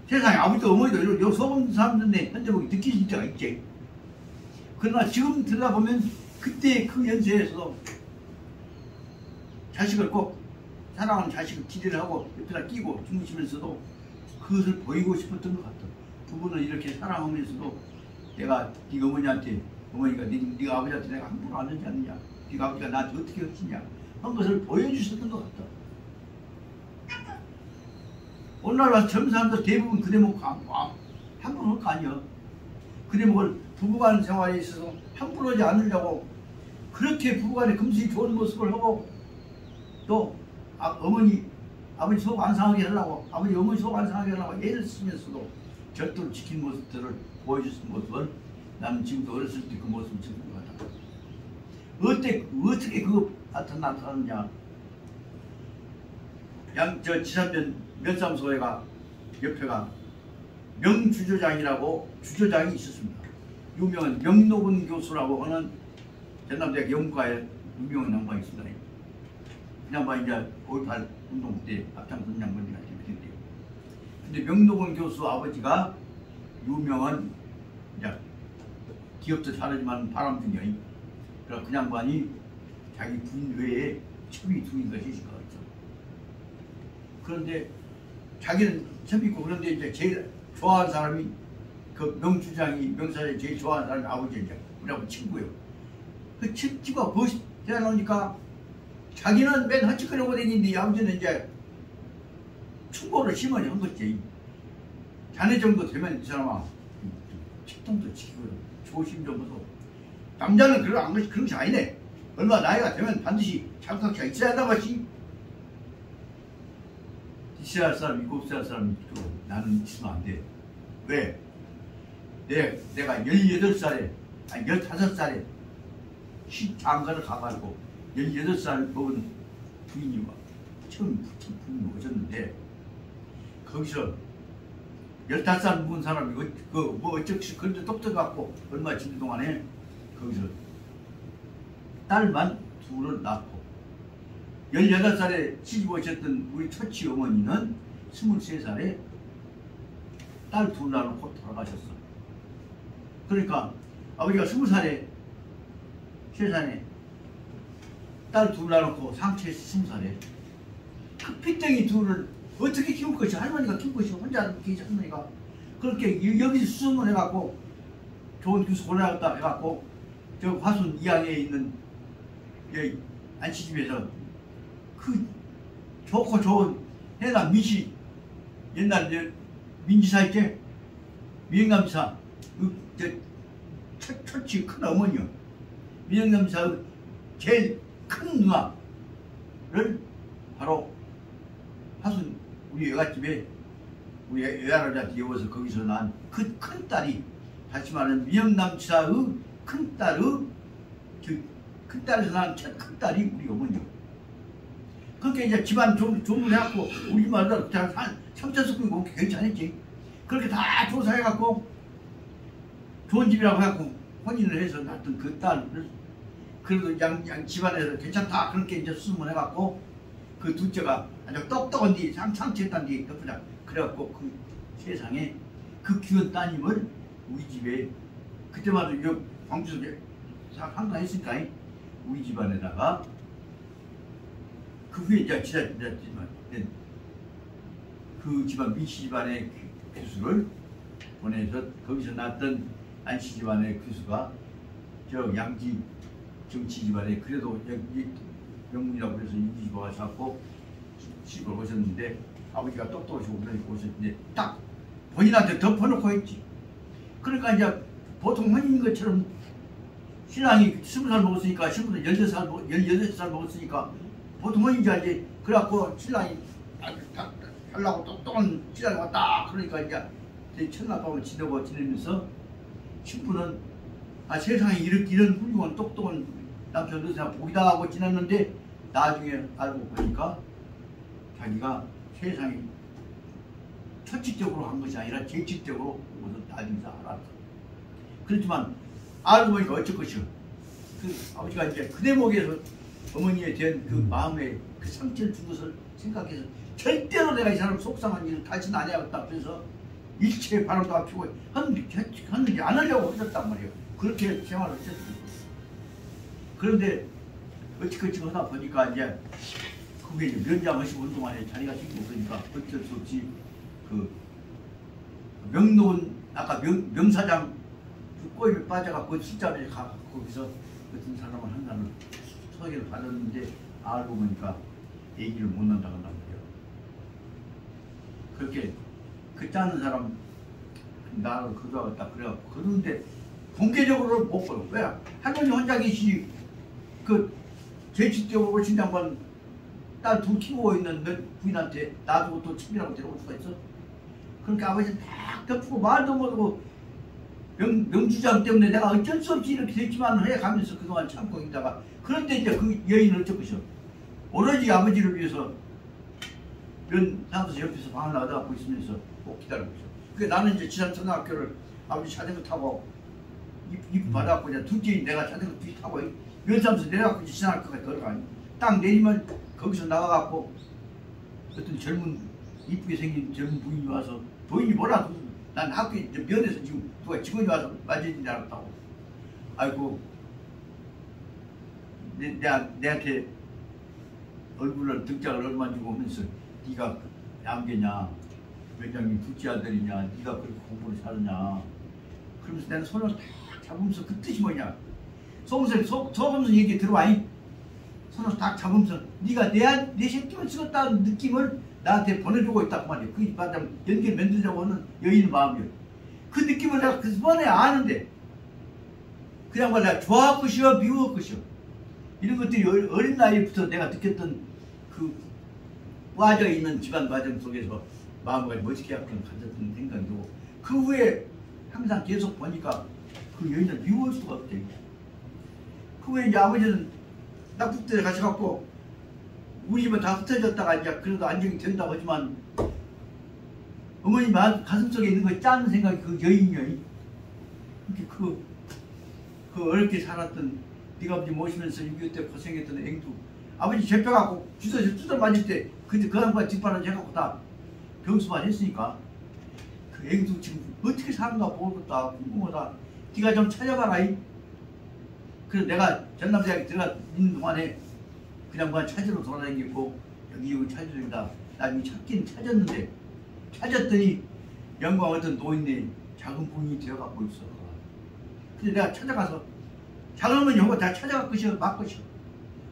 세상에 아버지도 어머니도 이런 속은 사람들인데 현재 보기 느끼실 때가 있지. 그러나 지금 들여다보면 그때 그 연세에서도 자식을 꼭 사랑하는 자식을 기대를 하고 옆에다 끼고 주무시면서도 그것을 보이고 싶었던 것 같아. 부부는 이렇게 사랑하면서도 내가 네가 어머니한테 어머니가 네가 아버지한테 내가 함부로 안 하지 않느냐, 네가 아버지가 나한테 어떻게 했느냐 한 것을 보여주셨던 것 같다. 오늘날 와서 젊은 사람들 대부분 그 대목 함부로 할 거 아니야. 그 대목을 부부간 생활에 있어서 함부로 하지 않으려고 그렇게 부부간에 금슬이 좋은 모습을 하고 또 아버지 속 안 상하게 하려고 아버지 어머니 속 안 상하게 하려고 애를 쓰면서도 절도를 지킨 모습들을 보여주신 모습을 나는 지금도 어렸을 때 그 모습을 지킨 것 같다. 어떻게 그거 나타나느냐. 지산면 면사무소회가 옆에가 명주조장이라고 주조장이 있었습니다. 유명한 명노근 교수라고 하는 전남대학 연구과에 유명한 양반이 있습니다. 그 양반이 이제 5.18 운동 때 앞장선 양반이 같이 되는데요. 근데 명노근 교수 아버지가 유명한 이제 기업도 잘하지만 바람둥이. 그래서 그 양반이 자기 부인 외에 첩이 둘인 것이 있을 것 같죠. 그런데 자기는 첩이 있고 그런데 이제 제일 좋아하는 사람이 그 명주장이 명사에 제일 좋아하는 사람이 아버지냐. 우리하고 친구예요. 그 친구가 무엇이 되어나오니까 자기는 맨 헛짓거리고 다니는데 아버지는 이제 충고를 심하게 한 거지. 자네 정도 되면 이 사람아 책동도 지키고 조심 좀 하고. 남자는 그런 것이 아니네. 얼마 나이가 되면 반드시 자격지가 있어야 한다고 하지. 있어야 할 사람, 7살 사람이 있고 나는 있으면 안 돼. 왜? 내가 18살에, 아니 15살에 장가를 가가지고 18살 먹은 부인이 처음 부인이 오셨는데 거기서 15살 먹은 사람이 뭐 어쩌시 그런데 똑똑해갖고 얼마 지난 동안에 거기서 딸만 둘을 낳고 18살에 시집 오셨던 우리 처치 어머니는 23살에 딸 둘 낳고 돌아가셨어. 그러니까 아버지가 20살에 세상에 딸 둘 낳고 상처에 20살에 그 핏덩이 둘을 어떻게 키울 것이 할머니가 키울 것이 혼자 계신 할머니가 그렇게 여기서 수습을 해갖고 좋은 교수 골라갔다 해갖고 저 화순 이항에 있는 여기 안치집에서 그 좋고 좋은 해남 민씨 옛날 민지사 있지? 미영남지사 첫치 큰 어머니요. 미영남지사 제일 큰 누나를 바로 화순 우리 여갓집에 우리 외할아버지한테 여워서 거기서 난 그 큰 딸이 다시 말하면 미영남지사의 큰 딸의 큰 딸에서 난 첫 큰 딸이 우리 어머니요. 그렇게 이제 집안 조문해갖고 우리 집안에서 그냥 3천석이고 그렇게 괜찮았지. 그렇게 다 조사해갖고 좋은 집이라고 해갖고 혼인을 해서 낳던 그 딸을 그래도 양 집안에서 괜찮다 그렇게 이제 수습을 해갖고 그 둘째가 아주 똑똑한 뒤 상처했단 뒤 덮으자 그래갖고 그 세상에 그 귀한 따님을 우리 집에 그때마다 광주에 상가했으니까 우리 집안에다가 그 후에 이제 지났지만 그 집안 민씨 집안의 교수를 보내서 거기서 낳았던 안씨 집안의 교수가 저 양지 정치 집안에 그래도 명문이라고 해서 이 집에 와서 집을 오셨는데 아버지가 똑똑하시고 그러니까 오셨는데 딱 본인한테 덮어놓고 했지. 그러니까 이제 보통 혼인인 것처럼 신랑이 20살 먹었으니까 신부는 18살 먹었으니까 보통 혼인인 줄 알지. 그래갖고 신랑이 하려고 똑똑한 신랑이 왔다. 그러니까 이제 첫날밤을 지내면서 신부는 세상에 이런 훌륭한 똑똑한 남편을 보기다 하고 지냈는데 나중에 알고 보니까 자기가 세상에 처치적으로 한 것이 아니라 재치적으로 무슨 나중에 알았어. 그렇지만 알고 보니까 어쩔 것이오. 그 아버지가 이제 그 대목에서 어머니에 대한 그 마음에 그 상처를 준 것을 생각해서 절대로 내가 이 사람 속상한 일을 다시는 안 해야겠다. 그래서 일체의 바람도 안 피고 하는지 안 하려고 하셨단 말이에요. 그렇게 생활을 하셨어요. 그런데 어찌어찌 하다 보니까 이제 그게 이제 면장하시고 운동안에 자리가 생기고 그러니까 어쩔 수 없이 그 명노원 아까 명사장 꼬리를 빠져갖고 실자리에 가 거기서 어떤 사람을 한 사람을 소개를 받았는데 알고 보니까 얘기를 못 난다고 한단 말이에요. 그렇게 그 짜는 사람 나를 거두어갔다 그래갖고 그러는데 공개적으로 못 보여. 왜? 할머니 혼자 계시지. 그 제치적으로 오신 양반 딸 둘 키우고 있는 부인한테 놔두고 또 집이라고 데려올 수가 있어? 그러니까 아버지는 딱 덮고 말도 못하고 명주장 때문에 내가 어쩔 수 없이 이렇게 됐지만 해가면서 그동안 참고 있다가 그런데 이제 그 여인을 어쩔 것이오. 오로지 아버지를 위해서 이런 사무소 옆에서 방을 나가고 있으면서 꼭 기다리고 있어. 그게 나는 이제 지산초등학교를 아버지 자전거 타고 입 받아갖고 이제 둘째인 내가 자전거 뒤 타고 면사무소 내려갖고 이제 지산학교까지 걸어가니 딱 내리면 거기서 나가갖고 어떤 젊은 이쁘게 생긴 젊은 부인이 와서 부인이 뭐라 난 학교에 면에서 지금 누가 직원이 와서 맞은 줄 알았다고. 아이고 내한테 얼굴을 등짝을 얼마 주고 오면서 네가 양계냐 회장님 둘째 아들이냐 네가 그렇게 공부를 잘하냐 그러면서 내가 손을 딱 잡으면서 그 뜻이 뭐냐 속으면서 얘기 들어와잉. 손을 딱 잡으면서 네가 내 새끼만 찍었다는 느낌을 나한테 보내주고 있단 말이야. 그게 말하자면 연기를 만들자고 하는 여인의 마음이야. 그 느낌을 내가 그 번에 아는데 그냥 말 내가 좋아할 것이요 미워할 것이요 이런 것들이 어린 나이부터 내가 느꼈던 그 빠져 있는 집안 과정 속에서 마음을 멋지게 약간 가졌던 생각이 들고 그 후에 항상 계속 보니까 그 여인을 미워할 수가 없대. 그 후에 이제 아버지는 낙국대에 가셔갖고 우리 집은 다 흩어졌다가 이제 그래도 안정이 된다고 하지만 어머니 가슴속에 있는 거 짜는 생각이 그 여인이요. 그 어렵게 살았던 네가 아버지 모시면서 6.25 때 고생했던 앵두 아버지 죄펴갖고 주소에서 두들 맞을 때 그때 그 양반 뒷바람 해갖고 다 병수만 했으니까 그 앵두 지금 어떻게 사는가 모르겠다 궁금하다. 네가 좀 찾아가라. 그래서 내가 전남대학에 들어가 있는 동안에 그 양반 찾으러 돌아다니고 여기 찾으려다 나중에 찾긴 찾았는데 찾았더니 영광 어떤 노인네 작은 분이 되어갖고 있어. 근데 내가 찾아가서 작은 어머니 하고 다 찾아갖고 싶어 맞고 싶어.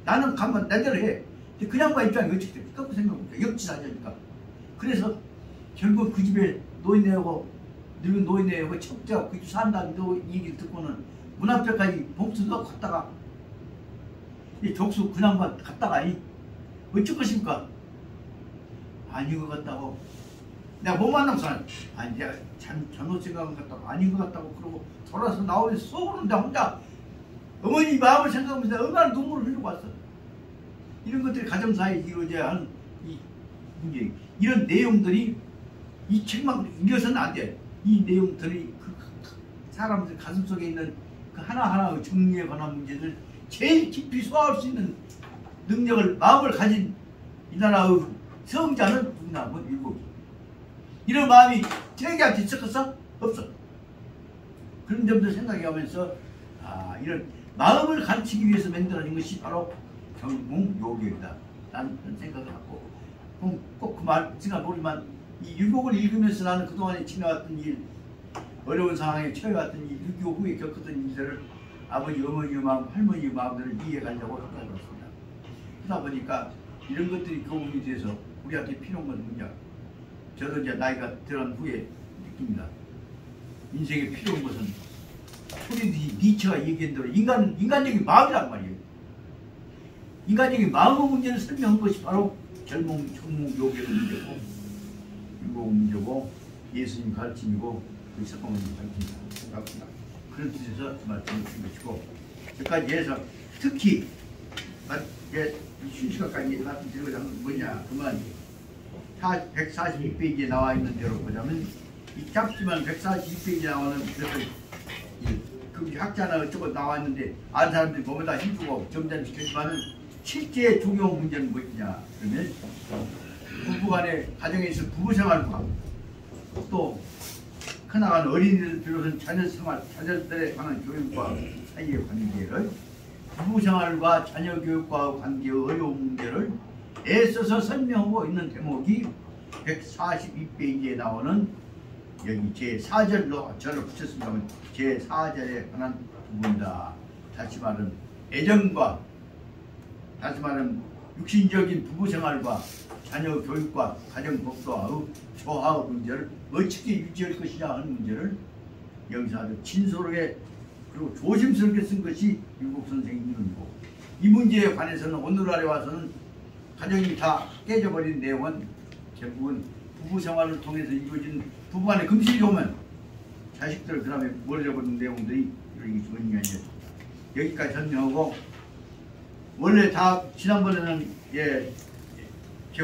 나는 가면 내 대로 해. 근데 그 양반 입장이 어떻게 돼? 깎고 생각해보니까 역지사지니까. 그래서 결국 그 집에 노인네하고 늙은 노인네하고 첩자하고 그 집 산다는 얘기를 듣고는 문 앞에까지 봉투도 갔다가 이 족수 그 양반 갔다가 어쩔 것입니까? 아닌 것 같다고. 내가 못 만나서 아니 내가 잘못 생각한 것 같다고 아닌 것 같다고 그러고 돌아서 나오면서 속으로 나 혼자 어머니 마음을 생각하면서 얼마나 눈물을 흘리고 왔어. 이런 것들이 가정사에 이루어져야 하는 이 문제. 이런 내용들이 이 책만 읽어서는 안 돼. 이 내용들이 그 사람들 가슴속에 있는 그 하나하나의 정리에 관한 문제들 제일 깊이 소화할 수 있는 능력을 마음을 가진 이 나라의 성자는 누구나 뭐 일곱. 이런 마음이 태계한테 있었겠어? 없어. 그런 점들 생각해가면서 이런 마음을 가르치기 위해서 만들어진 것이 바로 경공요격이다. 나는 그런 생각을 하고 꼭 그 말 생각 모르지만 이 율곡을 읽으면서 나는 그동안에 지나왔던 일 어려운 상황에 처해왔던 일 6.25 후에 겪었던 일들을 아버지 어머니의 마음 할머니의 마음들을 이해하려고 생각했습니다. 그러다 보니까 이런 것들이 교훈이 돼서 우리한테 필요한 건 뭐냐. 저도 이제 나이가 들어간 후에 느낍니다. 인생에 필요한 것은 프리드리히 니체가 얘기한 대로 인간적인 마음이란 말이에요. 인간적인 마음의 문제를 설명한 것이 바로 전몽, 청몽, 요괴의 문제고 율곡 문제고 예수님 가르침이고 그 석공의 가르침이다. 그런 뜻에서 말씀을 드린 것이고 여기까지 해서 특히 이 순시간까지 말씀드리고자 하는 건 뭐냐 그만 142페이지에 나와 있는 대로 보자면 이 짧지만 142페이지에 나오는 그 학자나 어쩌고 나와 있는데 아는 사람들이 몸에다 힘주고 점잖시켰지만은 실제 중요한 문제는 무엇이냐 그러면 부부간의 가정에서 부부생활과 또 커나가는 어린이들 비롯한 자녀생활, 자녀들에 관한 교육과 사이의 관계를 부부생활과 자녀교육과 관계의 어려운 문제를 애써서 설명하고 있는 대목이 142페이지에 나오는 여기 제4절로 절을 붙였습니다. 제4절에 관한 부분이다. 다시 말하면 애정과 다시 말하면 육신적인 부부생활과 자녀 교육과 가정 복도와의 조화의 문제를 어떻게 유지할 것이냐 하는 문제를 여기서 아주 진솔하게 그리고 조심스럽게 쓴 것이 율곡 선생의 이론이고 이 문제에 관해서는 오늘날에 와서는 가정이 다 깨져버린 내용은 결국은 부부생활을 통해서 이루어진 부부간의 금실이 오면 자식들 그 다음에 멀어져버린 내용들이 이루어지기 좋은 게 아니라 여기까지 설명하고 원래 다 지난번에는 제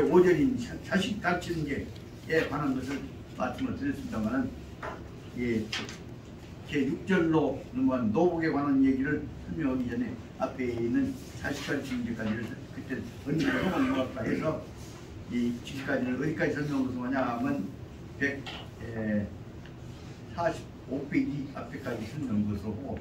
5절인 자식 가르치는 게에 관한 것을 말씀을 드렸습니다만은 제 6절로 넘어간 노복에 관한 얘기를 설명하기 전에 앞에 있는 자식 가르치는 게까지를 그때 언니가 조금 넘어갈까 해서 이 지금까지는 어디까지 설명한 것을 뭐냐 하면 145페이지 앞에까지 설명한 것으로 하고